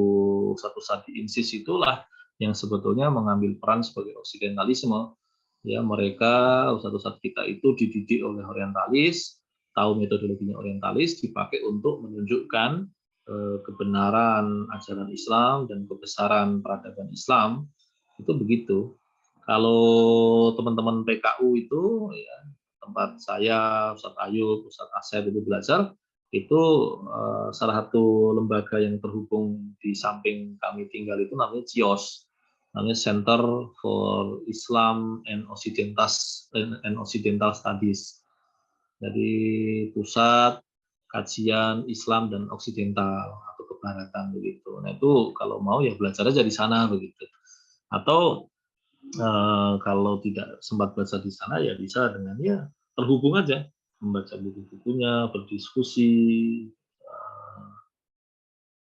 Satu Sadi Insis itulah yang sebetulnya mengambil peran sebagai oksidentalisme. Ya, mereka Ustadz kita itu dididik oleh orientalis, tahu metodologinya orientalis, dipakai untuk menunjukkan kebenaran ajaran Islam dan kebesaran peradaban Islam. Itu begitu. Kalau teman-teman PKU itu ya, tempat saya, Ustadz Ayub, Ustadz Asep itu belajar, itu salah satu lembaga yang terhubung di samping kami tinggal itu namanya CIOS, namanya Center for Islam and Occidental Studies. Jadi pusat kajian Islam dan Oksidental atau kebaratan begitu. Nah itu kalau mau ya belajar aja di sana begitu. Atau kalau tidak sempat belajar di sana ya bisa dengan ya terhubung aja, membaca buku-bukunya, berdiskusi.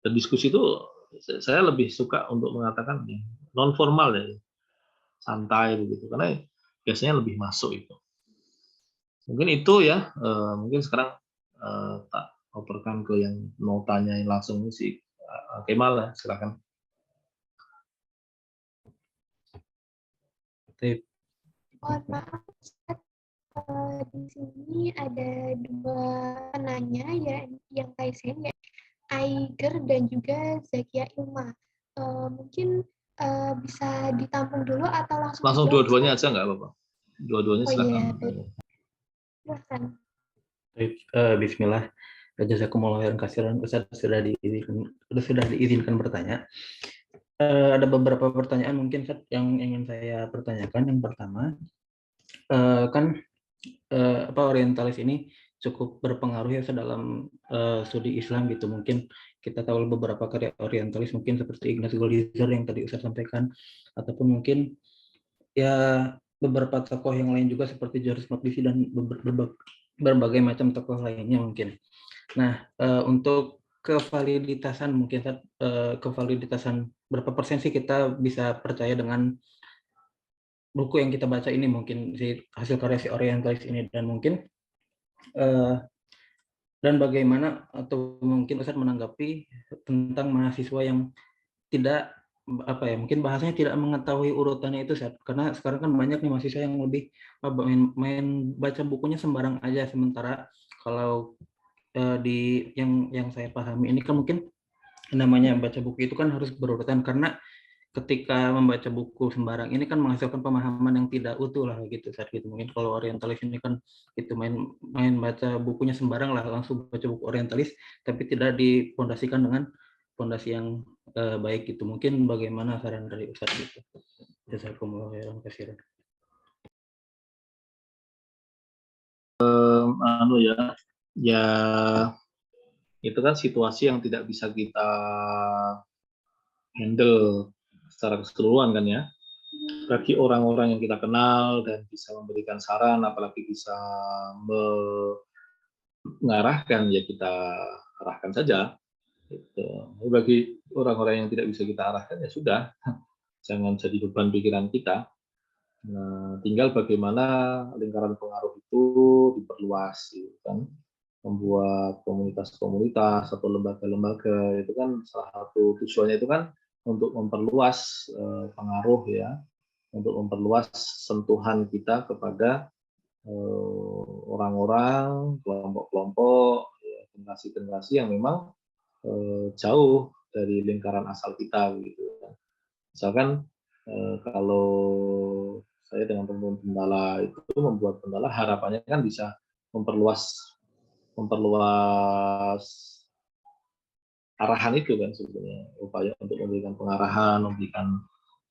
Dan diskusi itu saya lebih suka untuk mengatakan non formal ya, santai begitu, karena biasanya lebih masuk itu. Mungkin itu ya, mungkin sekarang tak operkan ke yang mau tanyain langsung si Kemal ya, silakan. Mohon maaf, di sini ada dua penanya ya, yang Tyson ya, Aiger dan juga Zakia Ilma. Mungkin bisa ditampung dulu atau langsung Langsung dijawab? dua-duanya aja nggak apa-apa. Dua-duanya Oh silakan. iya, baik. Silakan. Bismillah. Jazakumullah khairan katsiran. Ustaz sudah diizinkan bertanya. Ada beberapa pertanyaan mungkin Ustaz yang ingin saya pertanyakan. Yang pertama, kan orientalis ini cukup berpengaruh ya dalam studi Islam gitu. Mungkin kita tahu beberapa karya orientalis mungkin seperti Ignaz Goldziher yang tadi Ustaz sampaikan, ataupun mungkin ya beberapa tokoh yang lain juga seperti George Makdisi dan berbagai macam tokoh lainnya mungkin. Nah, untuk kevaliditasan mungkin kevaliditasan berapa persen sih kita bisa percaya dengan buku yang kita baca ini, mungkin si hasil karya si orientalis ini, dan mungkin dan bagaimana atau mungkin Ustaz menanggapi tentang mahasiswa yang tidak mungkin bahasanya tidak mengetahui urutannya itu Ustaz, karena sekarang kan banyak nih mahasiswa yang lebih main baca bukunya sembarang aja, sementara kalau di yang saya pahami ini kan mungkin namanya baca buku itu kan harus berurutan, karena ketika membaca buku sembarang ini kan menghasilkan pemahaman yang tidak utuh lah gitu saat gitu. Mungkin kalau orientalis ini kan itu main baca bukunya sembarang lah, langsung baca buku orientalis tapi tidak dipondasikan dengan pondasi yang baik gitu. Mungkin bagaimana saran dari Ustaz gitu. Jazakumullah khairan katsiran. Ya itu kan situasi yang tidak bisa kita handle secara keseluruhan kan ya. Bagi orang-orang yang kita kenal dan bisa memberikan saran, apalagi bisa mengarahkan, ya kita arahkan saja. Gitu. Bagi orang-orang yang tidak bisa kita arahkan, ya sudah, jangan jadi beban pikiran kita. Nah, tinggal bagaimana lingkaran pengaruh itu diperluas, gitu kan. Membuat komunitas-komunitas atau lembaga-lembaga, itu kan salah satu tujuannya itu kan untuk memperluas pengaruh ya, untuk memperluas sentuhan kita kepada orang-orang, kelompok-kelompok, generasi-generasi yang memang jauh dari lingkaran asal kita gitu. Misalkan kalau saya dengan teman-teman Pendala itu membuat Pendala, harapannya kan bisa memperluas arahan itu kan sebetulnya, upaya untuk memberikan pengarahan, memberikan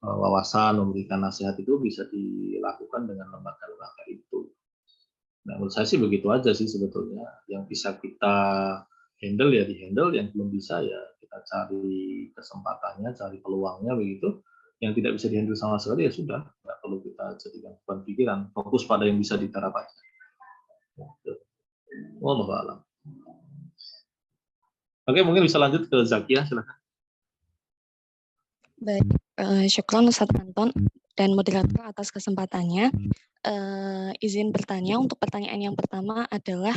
wawasan, memberikan nasihat itu bisa dilakukan dengan lembaga-lembaga itu. Nah, menurut saya sih begitu aja sih sebetulnya. Yang bisa kita handle ya di-handle, yang belum bisa ya kita cari kesempatannya, cari peluangnya begitu. Yang tidak bisa di-handle sama sekali ya sudah, nggak perlu kita jadikan beban pikiran, fokus pada yang bisa diterap aja. Wallahu a'lam. Oke, mungkin bisa lanjut ke Zakia, silakan. Baik, syukron Ustaz Anton dan moderator atas kesempatannya. Izin bertanya, untuk pertanyaan yang pertama adalah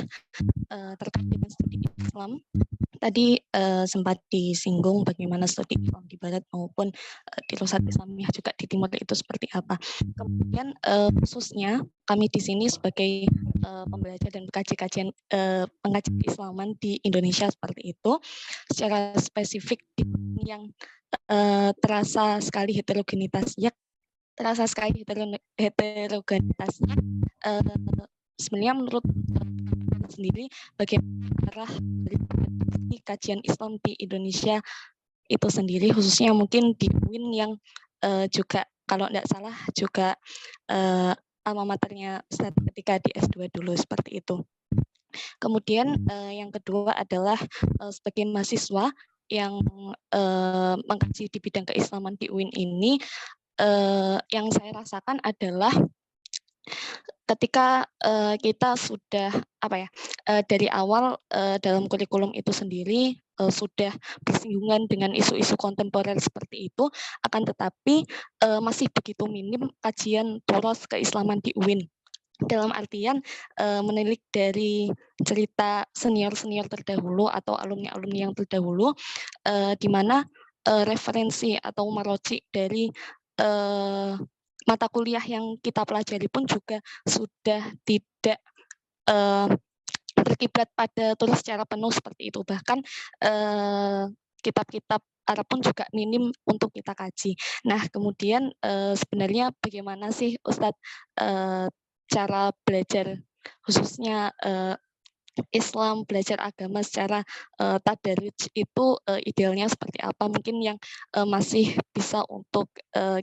terkait dengan studi Islam. Tadi sempat disinggung bagaimana studi Islam di Barat maupun di Rusat Islamiyah juga di Timur itu seperti apa. Kemudian khususnya kami di sini sebagai pembelajar dan pengkaji Islaman di Indonesia seperti itu, secara spesifik yang terasa sekali heterogenitasnya, sebenarnya menurut sendiri bagaimana dari kajian Islam di Indonesia itu sendiri, khususnya mungkin di UIN yang juga kalau tidak salah juga alma maternya ketika di S2 dulu seperti itu. Kemudian yang kedua adalah sebagai mahasiswa yang mengkaji di bidang keislaman di UIN ini, yang saya rasakan adalah ketika kita sudah dari awal dalam kurikulum itu sendiri sudah bersinggungan dengan isu-isu kontemporer seperti itu, akan tetapi masih begitu minim kajian turos keislaman di UIN. Dalam artian menilik dari cerita senior-senior terdahulu atau alumni-alumni yang terdahulu, di mana referensi atau maroji dari mata kuliah yang kita pelajari pun juga sudah tidak berkiblat pada tulis secara penuh seperti itu. Bahkan kitab-kitab ataupun juga minim untuk kita kaji. Nah, kemudian sebenarnya bagaimana sih Ustadz cara belajar khususnya Islam, belajar agama secara tadarruj itu idealnya seperti apa? Mungkin yang masih bisa untuk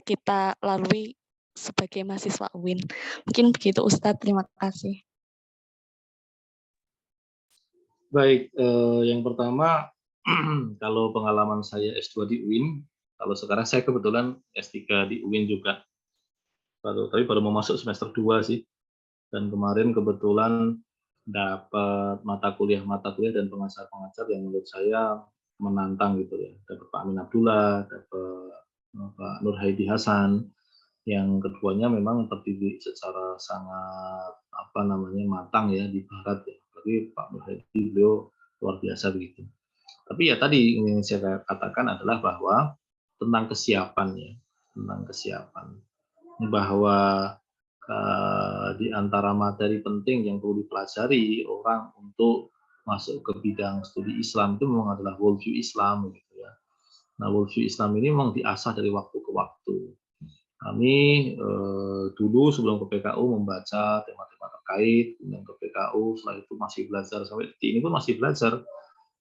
kita lalui sebagai mahasiswa UIN. Mungkin begitu Ustadz, terima kasih. Baik, yang pertama kalau pengalaman saya S2 di UIN, kalau sekarang saya kebetulan S3 di UIN juga, tapi baru mau masuk semester 2 sih. Dan kemarin kebetulan dapat mata kuliah dan pengajar-pengajar yang menurut saya menantang gitu ya. Dapat Pak Amin Abdullah, dapat Pak Nur Haidi Hasan, yang keduanya memang terdidik secara sangat matang ya di Barat ya. Tapi Pak Nur Haidi beliau luar biasa begitu. Tapi ya tadi yang saya katakan adalah bahwa tentang kesiapan ya, tentang kesiapan bahwa di antara materi penting yang perlu dipelajari orang untuk masuk ke bidang studi Islam itu memang adalah worldview Islam gitu ya. Nah, worldview Islam ini memang diasah dari waktu ke waktu. Kami dulu sebelum ke PKU membaca tema-tema terkait, kemudian ke PKU, setelah itu masih belajar sampai detik ini pun masih belajar.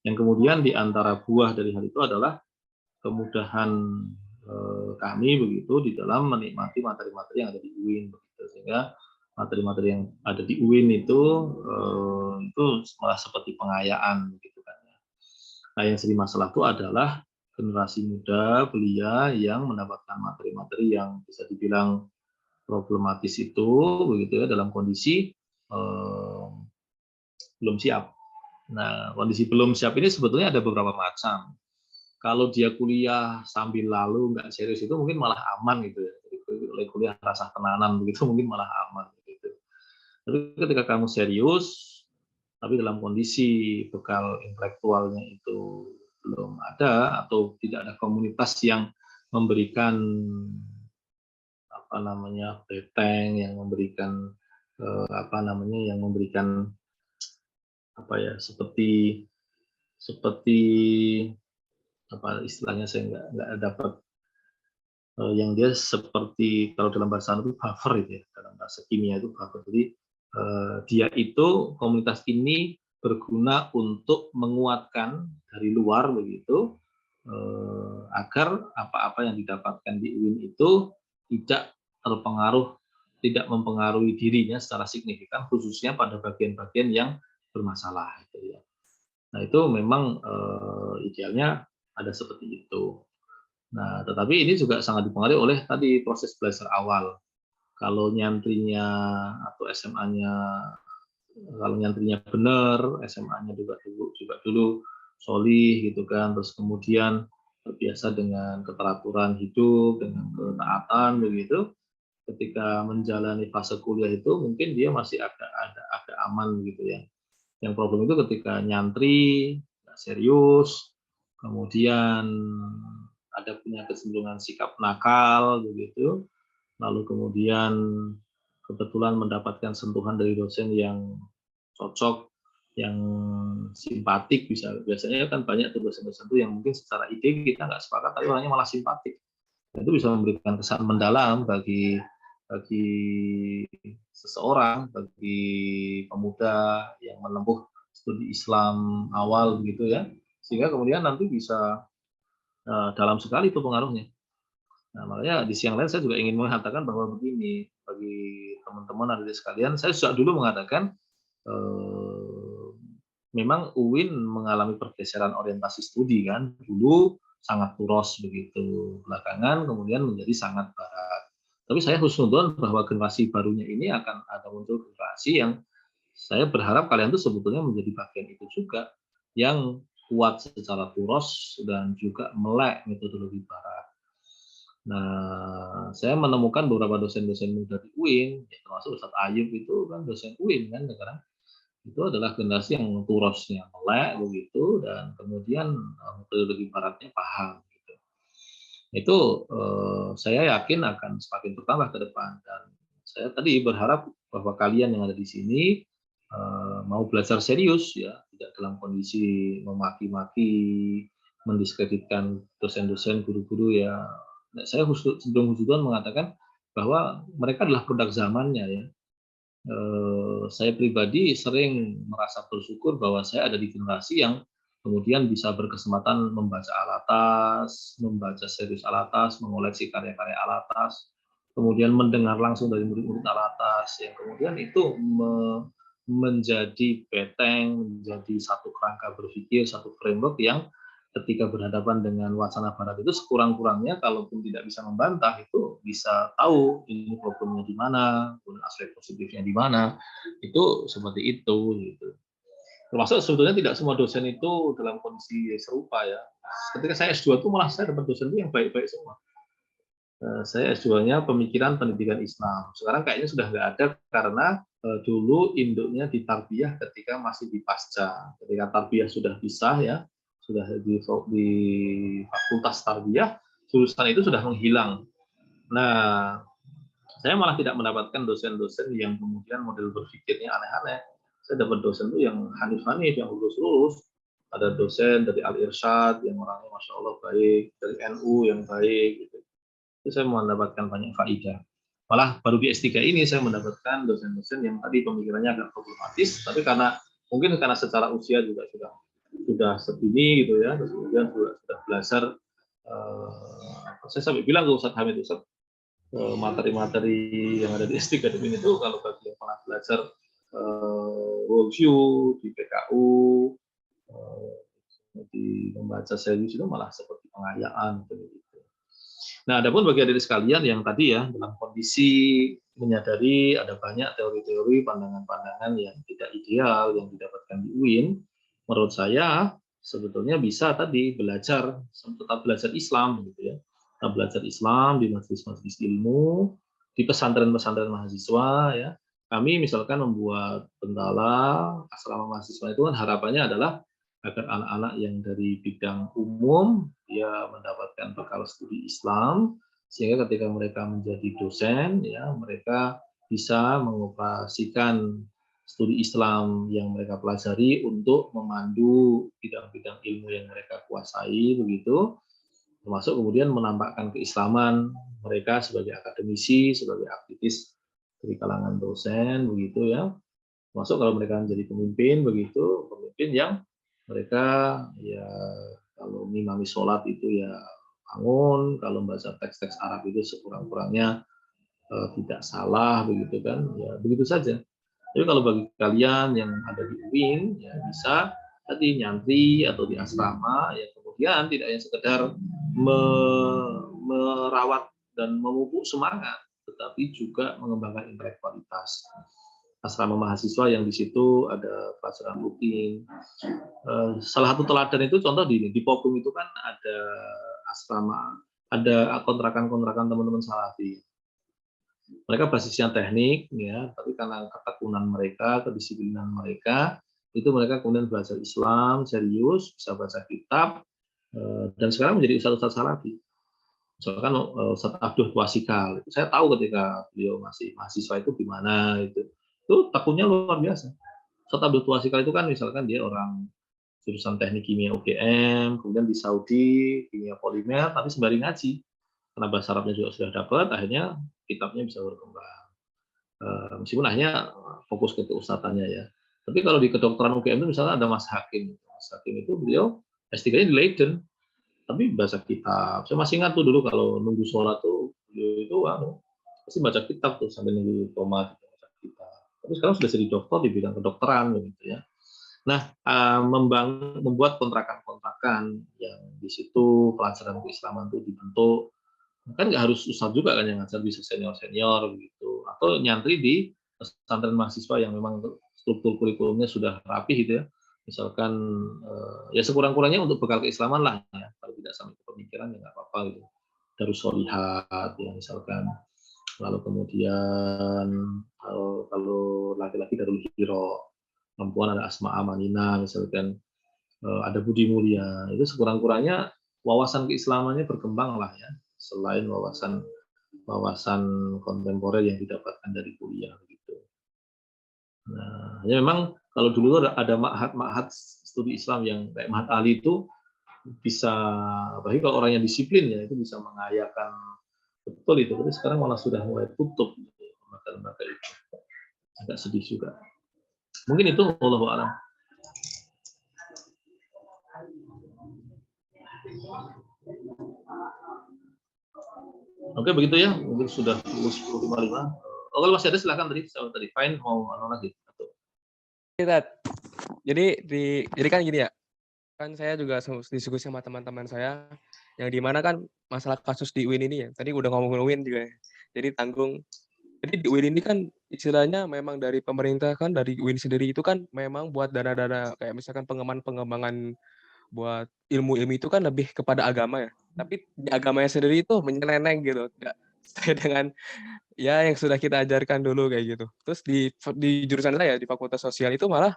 Yang kemudian di antara buah dari hal itu adalah kemudahan kami begitu di dalam menikmati materi-materi yang ada di UIN begitu, sehingga materi-materi yang ada di UIN itu malah seperti pengayaan gitu kan ya. Nah, yang jadi masalah itu adalah generasi muda belia yang mendapatkan materi-materi yang bisa dibilang problematis itu begitu ya dalam kondisi belum siap. Nah, kondisi belum siap ini sebetulnya ada beberapa macam. Kalau dia kuliah sambil lalu nggak serius itu mungkin malah aman gitu ya. Jadi kuliah rasa tenanan begitu mungkin malah aman gitu. Tapi ketika kamu serius, tapi dalam kondisi bekal intelektualnya itu belum ada atau tidak ada komunitas yang memberikan beteng, yang memberikan seperti apa istilahnya saya nggak dapat yang dia seperti kalau dalam bahasa itu buffer itu ya, dalam bahasa kimia itu buffer. Jadi dia itu komunitas ini berguna untuk menguatkan dari luar begitu agar apa-apa yang didapatkan di UIN itu tidak mempengaruhi dirinya secara signifikan, khususnya pada bagian-bagian yang bermasalah gitu ya. Nah, itu memang idealnya ada seperti itu. Nah, tetapi ini juga sangat dipengaruhi oleh tadi proses belajar awal. Kalau nyantrinya atau SMA-nya, kalau nyantrinya benar, SMA-nya juga dulu solih gitu kan, terus kemudian terbiasa dengan keteraturan hidup, dengan ketaatan begitu. Ketika menjalani fase kuliah itu mungkin dia masih agak aman gitu ya. Yang problem itu ketika nyantri, nggak serius, kemudian ada punya kecenderungan sikap nakal begitu, lalu kemudian kebetulan mendapatkan sentuhan dari dosen yang cocok, yang simpatik, biasanya kan banyak tuh dosen-dosen tuh yang mungkin secara ide kita nggak sepakat, tapi orangnya malah simpatik. Dan itu bisa memberikan kesan mendalam bagi seseorang, bagi pemuda yang menempuh studi Islam awal begitu ya, sehingga kemudian nanti bisa dalam sekali itu pengaruhnya. Nah, makanya di siang lain saya juga ingin mengatakan bahwa begini, bagi teman-teman adik sekalian, saya sejak dulu mengatakan memang UIN mengalami pergeseran orientasi studi kan, dulu sangat turos begitu, belakangan kemudian menjadi sangat barat. Tapi saya husnuzon bahwa generasi barunya ini akan ada muncul generasi yang saya berharap kalian tuh sebetulnya menjadi bagian itu juga, yang kuat secara turos dan juga melek metodologi barat. Nah, saya menemukan beberapa dosen-dosen muda di UIN, termasuk Ustadz Ayub itu kan dosen UIN kan sekarang. Itu adalah generasi yang turosnya melek begitu, dan kemudian metodologi baratnya paham gitu. Itu saya yakin akan semakin bertambah ke depan, dan saya tadi berharap bahwa kalian yang ada di sini mau belajar serius ya, tidak dalam kondisi memaki-maki, mendiskreditkan dosen-dosen, guru-guru ya. Saya sebelum husnudzon mengatakan bahwa mereka adalah produk zamannya ya. Saya pribadi sering merasa bersyukur bahwa saya ada di generasi yang kemudian bisa berkesempatan membaca Alatas, membaca serius Alatas, mengoleksi karya-karya Alatas, kemudian mendengar langsung dari murid-murid Alatas, yang kemudian itu menjadi beteng, menjadi satu kerangka berpikir, satu framework yang ketika berhadapan dengan wacana barat itu sekurang-kurangnya kalaupun tidak bisa membantah itu bisa tahu ini problemnya di mana, aspek positifnya di mana, itu seperti itu gitu. Termasuk sebetulnya tidak semua dosen itu dalam kondisi serupa ya. Ketika saya S2 itu malah saya dapat dosen yang baik-baik semua. Saya S2-nya pemikiran pendidikan Islam. Sekarang kayaknya sudah nggak ada karena dulu induknya di tarbiyah ketika masih di pasca. Ketika tarbiyah sudah pisah ya, sudah di fakultas tarbiyah, jurusan itu sudah menghilang. Nah, saya malah tidak mendapatkan dosen-dosen yang kemudian model berpikirnya aneh-aneh. Saya dapat dosen itu yang hanif-hanif, yang lulus-lulus. Ada dosen dari Al-Irsyad yang orangnya Masya Allah baik, dari NU yang baik. Gitu. Itu saya mendapatkan banyak faidah. Malah baru di S3 ini saya mendapatkan dosen-dosen yang tadi pemikirannya agak problematis, tapi mungkin karena secara usia juga sudah segini gitu ya, terus kemudian sudah belajar. Saya sampai bilang ke Ustadz Hamid, Ustadz, materi-materi yang ada di S3 ini itu kalau bagi yang pernah belajar worldview di PKU, di membaca serius itu malah seperti pengayaan gitu. Nah, adapun bagi adik sekalian yang tadi ya dalam kondisi menyadari ada banyak teori-teori, pandangan-pandangan yang tidak ideal yang didapatkan di UIN, menurut saya sebetulnya bisa tadi tetap belajar Islam gitu ya. Nah, belajar Islam di majelis-majelis ilmu, di pesantren-pesantren mahasiswa ya. Kami misalkan membuat pendala asrama mahasiswa itu kan harapannya adalah agar anak-anak yang dari bidang umum dia mendapatkan bekal studi Islam sehingga ketika mereka menjadi dosen ya mereka bisa mengoperasikan studi Islam yang mereka pelajari untuk memandu bidang-bidang ilmu yang mereka kuasai begitu, termasuk kemudian menampakkan keislaman mereka sebagai akademisi, sebagai aktivis dari kalangan dosen begitu ya, termasuk kalau mereka menjadi pemimpin begitu, pemimpin yang mereka ya kalau ngimami sholat itu ya bangun, kalau membaca teks-teks Arab itu sekurang-kurangnya tidak salah begitu kan, ya begitu saja. Tapi kalau bagi kalian yang ada di UIN ya bisa tadi nyantri atau di asrama ya kemudian tidak hanya sekedar merawat dan memupuk semangat, tetapi juga mengembangkan intelektualitas. Asrama mahasiswa yang di situ ada pelajaran rutin. Salah satu teladan itu contoh di Popung itu kan ada asrama, ada kontrakan-kontrakan teman-teman salafi. Mereka basisnya teknik, ya, tapi karena ketekunan mereka, kedisiplinan mereka, itu mereka kemudian belajar Islam serius, bisa baca kitab, dan sekarang menjadi ustadz-ustadz salafi. Misalkan Ustadz Abdul Tuasikal, saya tahu ketika beliau masih mahasiswa itu gimana itu tekunnya luar biasa. Ustadz Abdul Tuasikal itu kan misalkan dia orang jurusan teknik kimia UGM, kemudian di Saudi kimia polimer, tapi sembari ngaji karena bahasa Arabnya juga sudah dapat, akhirnya kitabnya bisa berkembang. Meskipun akhirnya fokus ke keustatannya ya. Tapi kalau di kedokteran UGM itu misalnya ada Mas Hakim. Mas Hakim itu beliau S3-nya di Leiden, tapi baca kitab. Saya masih ingat tuh dulu kalau nunggu sholat tuh beliau itu pasti baca kitab tuh sambil nunggu tomat baca kitab. Tapi sekarang sudah jadi dokter di bidang kedokteran gitu ya. Nah, membuat kontrakan-kontrakan yang di situ pelajaran keislaman itu dibentuk, kan nggak harus ustadz juga kan yang ngajar, bisa senior-senior begitu, atau nyantri di pesantren mahasiswa yang memang struktur kurikulumnya sudah rapi gitu ya. Misalkan ya sekurang-kurangnya untuk bekal keislaman lah ya, kalau tidak sampai ke pemikiran ya nggak apa-apa gitu. Darus Sholihat ya misalkan, lalu kemudian kalau laki-laki Darul Hiro, perempuan ada Asma Amanina misalkan, ada Budi Mulia, itu sekurang-kurangnya wawasan keislamannya berkembang lah ya, selain wawasan kontemporer yang didapatkan dari kuliah gitu. Nah, ya memang kalau dulu ada ma'had studi Islam yang kayak Ma'had Ali itu bisa, apalagi kalau orangnya disiplin ya, itu bisa mengayakan betul itu. Tapi sekarang malah sudah mulai tutup gitu, lembaga-lembaga itu. Agak sedih juga. Mungkin itu wallahu a'lam. Oke, begitu ya. Mungkin sudah 10.55. Oh, kalau masih ada silakan tadi. Fine mau lagi. Jadi kan gini ya. Kan saya juga diskusi sama teman-teman saya yang di mana kan masalah kasus di UIN ini ya. Tadi udah ngomongin UIN juga ya. Jadi tanggung. Jadi di UIN ini kan istilahnya memang dari pemerintah kan, dari UIN sendiri itu kan memang buat dana-dana kayak misalkan pengembangan buat ilmu-ilmu itu kan lebih kepada agama ya. Tapi di agamanya sendiri itu menyeleneng gitu. Tidak sesuai dengan ya yang sudah kita ajarkan dulu kayak gitu. Terus di jurusan saya di Fakultas Sosial itu malah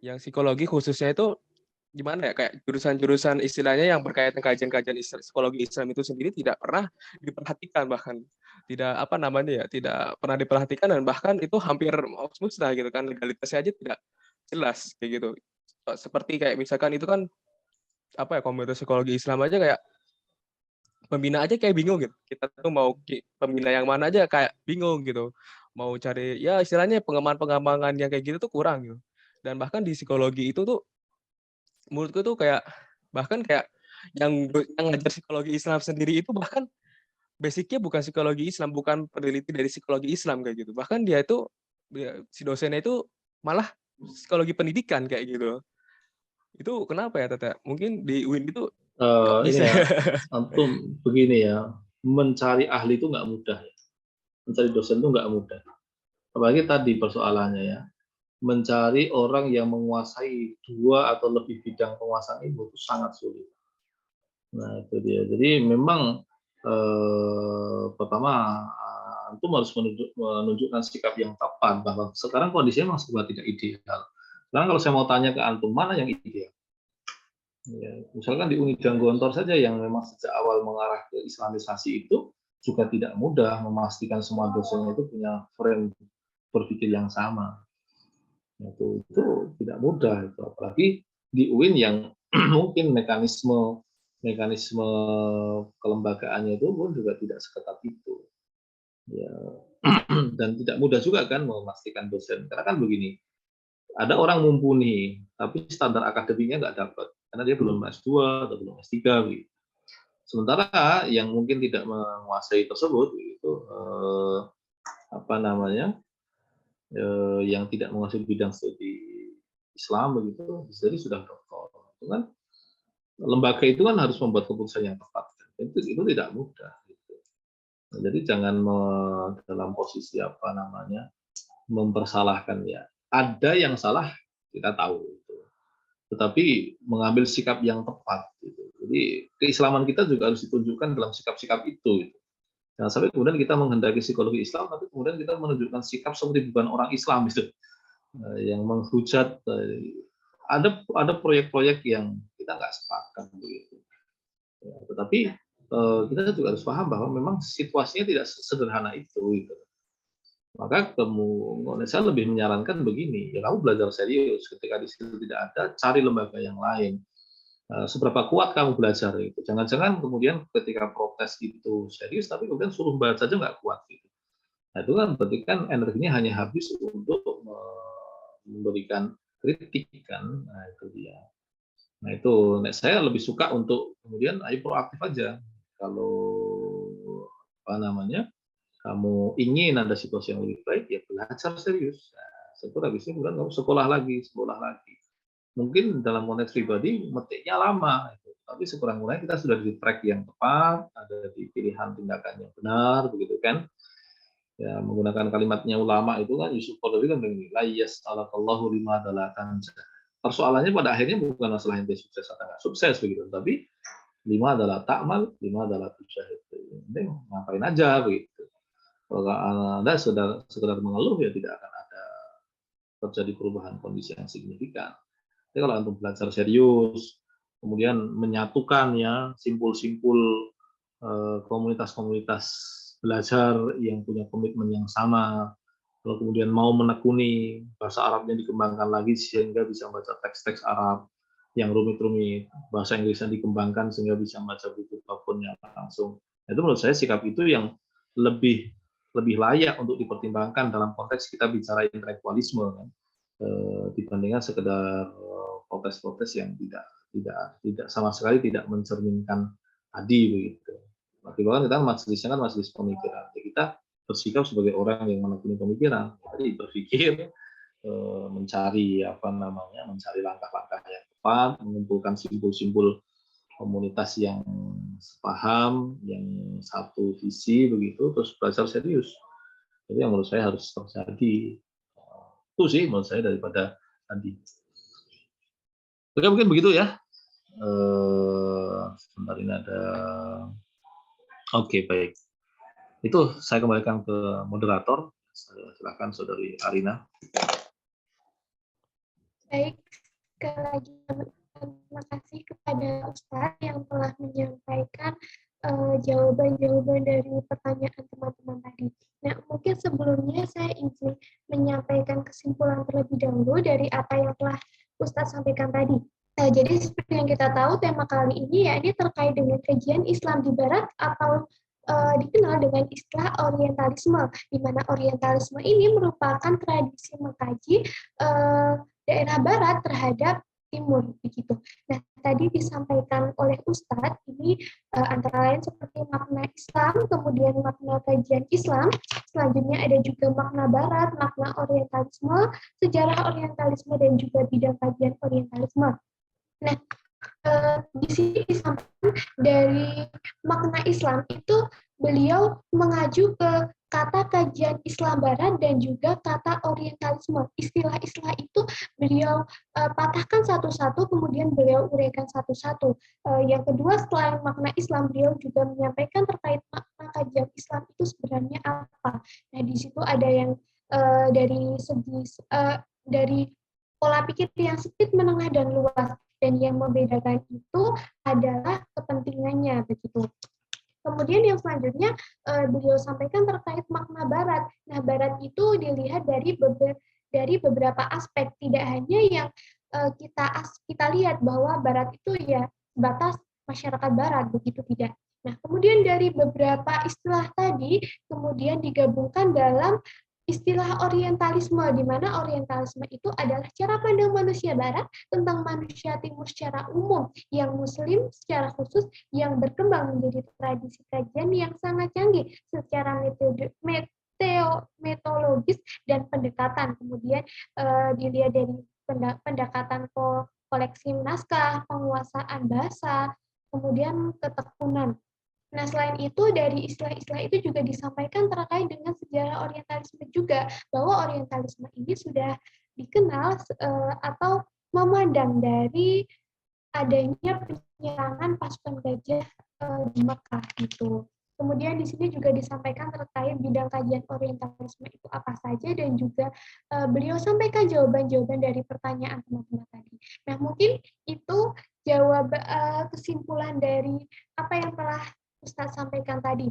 yang psikologi khususnya itu gimana ya, kayak jurusan-jurusan istilahnya yang berkaitan kajian-kajian psikologi Islam itu sendiri tidak pernah diperhatikan, bahkan tidak tidak pernah diperhatikan, dan bahkan itu hampir musnah gitu kan, legalitasnya aja tidak jelas kayak gitu. Seperti kayak misalkan itu kan komunitas psikologi Islam aja kayak pembina aja kayak bingung gitu. Kita tuh mau pembina yang mana aja kayak bingung gitu. Mau cari ya istilahnya pengembangan yang kayak gitu tuh kurang gitu. Dan bahkan di psikologi itu tuh menurutku tuh kayak bahkan kayak yang ngajar psikologi Islam sendiri itu bahkan basicnya bukan psikologi Islam, bukan peneliti dari psikologi Islam kayak gitu. Bahkan dia itu si dosennya itu malah psikologi pendidikan kayak gitu. Itu kenapa ya Tete? Mungkin di UIN itu Ini bisa. ya, antum begini ya, mencari ahli itu nggak mudah ya. Mencari dosen itu nggak mudah. Apalagi tadi persoalannya ya, mencari orang yang menguasai 2 atau lebih bidang penguasaan ilmu itu sangat sulit. Nah itu dia. Jadi memang pertama antum harus menunjukkan sikap yang tepat bahwa sekarang kondisinya memang serba tidak ideal. Sekarang kalau saya mau tanya ke antum, mana yang ideal? Ya, misalkan di Unidang Gontor saja yang memang sejak awal mengarah ke Islamisasi itu juga tidak mudah memastikan semua dosennya itu punya frame berpikir yang sama. Itu tidak mudah itu, apalagi di UIN yang mungkin mekanisme kelembagaannya itu pun juga tidak seketat itu. Ya, dan tidak mudah juga kan memastikan dosen, karena kan begini, ada orang mumpuni tapi standar akademiknya nggak dapat karena dia belum S2 atau belum S3 gitu. Sementara yang mungkin tidak menguasai tersebut itu yang tidak menguasai bidang studi Islam begitu, jadi sudah doktor. Itu kan lembaga itu kan harus membuat keputusan yang tepat. Itu tidak mudah. Gitu. Nah, jadi jangan dalam posisi mempersalahkan ya. Ada yang salah kita tahu. Gitu. Tetapi mengambil sikap yang tepat. Gitu. Jadi keislaman kita juga harus ditunjukkan dalam sikap-sikap itu. Gitu. Jangan sampai kemudian kita menghendaki psikologi Islam, tapi kemudian kita menunjukkan sikap seperti bukan orang Islam itu, yang menghujat. Ada proyek-proyek yang kita nggak sepakat begitu. Ya, tetapi kita juga harus paham bahwa memang situasinya tidak sederhana itu. Gitu. Maka saya lebih menyarankan begini, ya kamu belajar serius. Ketika di situ tidak ada, cari lembaga yang lain. Seberapa kuat kamu belajar itu. Jangan-jangan kemudian ketika protes itu serius, tapi kemudian suruh baca saja nggak kuat. Gitu. Nah itu kan berarti kan energinya hanya habis untuk memberikan kritik kan. Nah itu dia. Nah itu saya lebih suka untuk kemudian ayo proaktif aja. Kalau kamu ingin ada situasi yang lebih baik, ya belajar serius. Nah, setelah habis itu kemudian kamu sekolah lagi. Mungkin dalam konteks pribadi metiknya lama, tapi sekurang-kurangnya kita sudah di track yang tepat, ada di pilihan tindakan yang benar, begitu kan? Ya menggunakan kalimatnya ulama itu kan Yusuf Qaradawi kan begini, la yas'alakallahu lima dalatan. Persoalannya pada akhirnya bukan masalah ente sukses atau nggak sukses begitu, tapi 5 adalah ta'mal, 5 adalah tusyahid. Penting ngapain aja begitu. Kalau Anda sekedar mengeluh ya tidak akan ada terjadi perubahan kondisi yang signifikan. Jadi kalau antum belajar serius, kemudian menyatukan ya simpul-simpul komunitas-komunitas belajar yang punya komitmen yang sama, kalau kemudian mau menekuni bahasa Arabnya dikembangkan lagi sehingga bisa membaca teks-teks Arab, yang rumit-rumit, bahasa Inggrisnya dikembangkan sehingga bisa membaca buku apapun yang langsung. Itu menurut saya sikap itu yang lebih layak untuk dipertimbangkan dalam konteks kita bicara intelektualisme kan, dibandingkan sekedar protes-protes yang tidak sama sekali tidak mencerminkan tadi begitu. Bahkan kita majelisnya kan majelis pemikiran. Jadi kita bersikap sebagai orang yang menekuni pemikiran. Jadi berpikir, mencari mencari langkah-langkah yang tepat, mengumpulkan simpul-simpul komunitas yang sepaham, yang satu visi begitu, terus belajar serius. Jadi yang menurut saya harus terjadi. Itu sih menurut saya daripada tadi. Oke, mungkin begitu ya. Sebentar ini ada. Oke, baik. Itu saya kembalikan ke moderator. Silakan Saudari Arina. Baik, sekali lagi terima kasih kepada Ustadz yang telah menyampaikan jawaban-jawaban dari pertanyaan teman-teman tadi. Nah, mungkin sebelumnya saya ingin menyampaikan kesimpulan terlebih dahulu dari apa yang telah Ustadz sampaikan tadi. Jadi seperti yang kita tahu, tema kali ini ya ini terkait dengan kajian Islam di Barat atau dikenal dengan istilah orientalisme, di mana orientalisme ini merupakan tradisi mengkaji daerah Barat terhadap Timur begitu. Nah, tadi disampaikan oleh Ustadz ini antara lain seperti makna Islam, kemudian makna kajian Islam, selanjutnya ada juga makna Barat, makna orientalisme, sejarah orientalisme dan juga bidang kajian orientalisme. Nah, di sini disampaikan dari makna Islam itu beliau mengacu ke kata kajian Islam Barat dan juga kata orientalisme. Istilah-istilah itu beliau patahkan satu-satu, kemudian beliau uraikan satu-satu. Yang kedua, selain makna Islam, beliau juga menyampaikan terkait makna kajian Islam itu sebenarnya apa. Nah, di situ ada yang dari segi dari pola pikir yang sempit, menengah, dan luas. Dan yang membedakan itu adalah kepentingannya begitu. Kemudian yang selanjutnya beliau sampaikan terkait makna Barat. Nah, Barat itu dilihat dari beberapa aspek, tidak hanya yang kita lihat bahwa Barat itu ya batas masyarakat Barat begitu, tidak. Nah, kemudian dari beberapa istilah tadi kemudian digabungkan dalam istilah orientalisme, di mana orientalisme itu adalah cara pandang manusia Barat tentang manusia Timur secara umum, yang Muslim secara khusus, yang berkembang menjadi tradisi kajian yang sangat canggih secara metodologis dan pendekatan. Kemudian dilihat dari pendekatan koleksi naskah, penguasaan bahasa, kemudian ketekunan. Nah, selain itu, dari istilah-istilah itu juga disampaikan terkait dengan sejarah orientalisme juga, bahwa orientalisme ini sudah dikenal atau memandang dari adanya penyerangan pasukan gajah di Mekah gitu. Kemudian di sini juga disampaikan terkait bidang kajian orientalisme itu apa saja, dan juga beliau sampaikan jawaban-jawaban dari pertanyaan teman-teman tadi. Nah, mungkin itu kesimpulan dari apa yang telah Ustadz sampaikan tadi.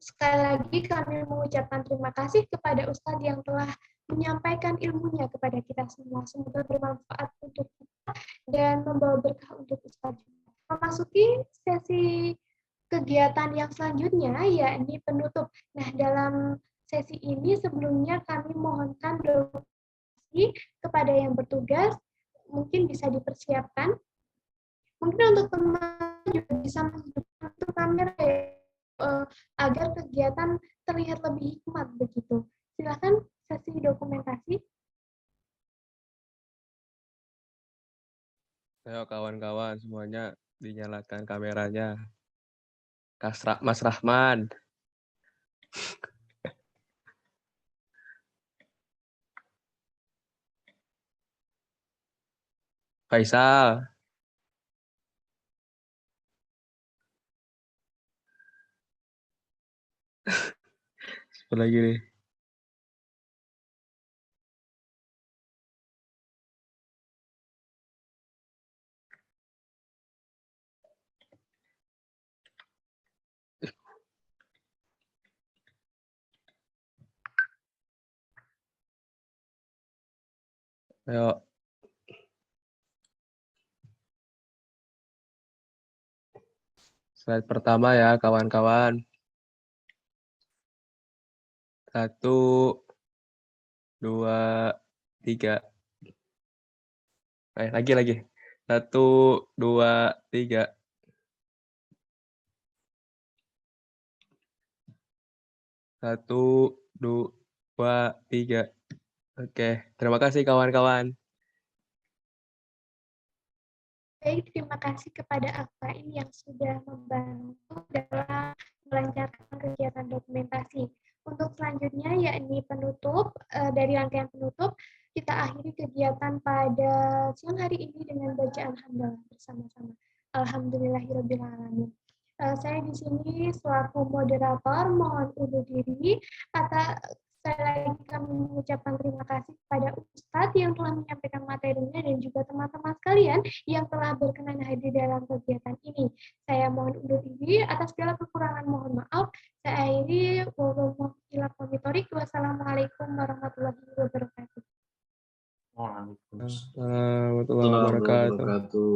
Sekali lagi kami mengucapkan terima kasih kepada Ustadz yang telah menyampaikan ilmunya kepada kita semua. Semoga bermanfaat untuk kita dan membawa berkah untuk Ustadz. Memasuki sesi kegiatan yang selanjutnya, yakni penutup. Nah, dalam sesi ini sebelumnya kami mohonkan donasi kepada yang bertugas, mungkin bisa dipersiapkan. Mungkin untuk teman juga bisa menghidupkan kamera ya, agar kegiatan terlihat lebih hikmat begitu. Silakan sesi dokumentasi. Ayo kawan-kawan semuanya dinyalakan kameranya. Mas Rahman. Faisal. Siapa lagi nih? Ayo. Slide pertama ya, kawan-kawan. 1, 2, 3. Lagi. 1, 2, 3. 1, 2, 3. Oke, terima kasih kawan-kawan. Baik, terima kasih kepada Akfain yang sudah membantu dalam melancarkan kegiatan dokumentasi. Untuk selanjutnya, yakni penutup, dari rangkaian penutup, kita akhiri kegiatan pada siang hari ini dengan bacaan hamdalah bersama-sama. Alhamdulillahirrahmanirrahim. Saya di sini selaku moderator mohon undur diri. Saya lagi kami mengucapkan terima kasih kepada Ustadz yang telah menyampaikan materinya dan juga teman-teman sekalian yang telah berkenan hadir dalam kegiatan ini. Saya mohon undur diri, atas segala kekurangan mohon maaf. Saya akhiri, wassalamualaikum warahmatullahi wabarakatuh. Waalaikumsalam. Warahmatullahi wabarakatuh.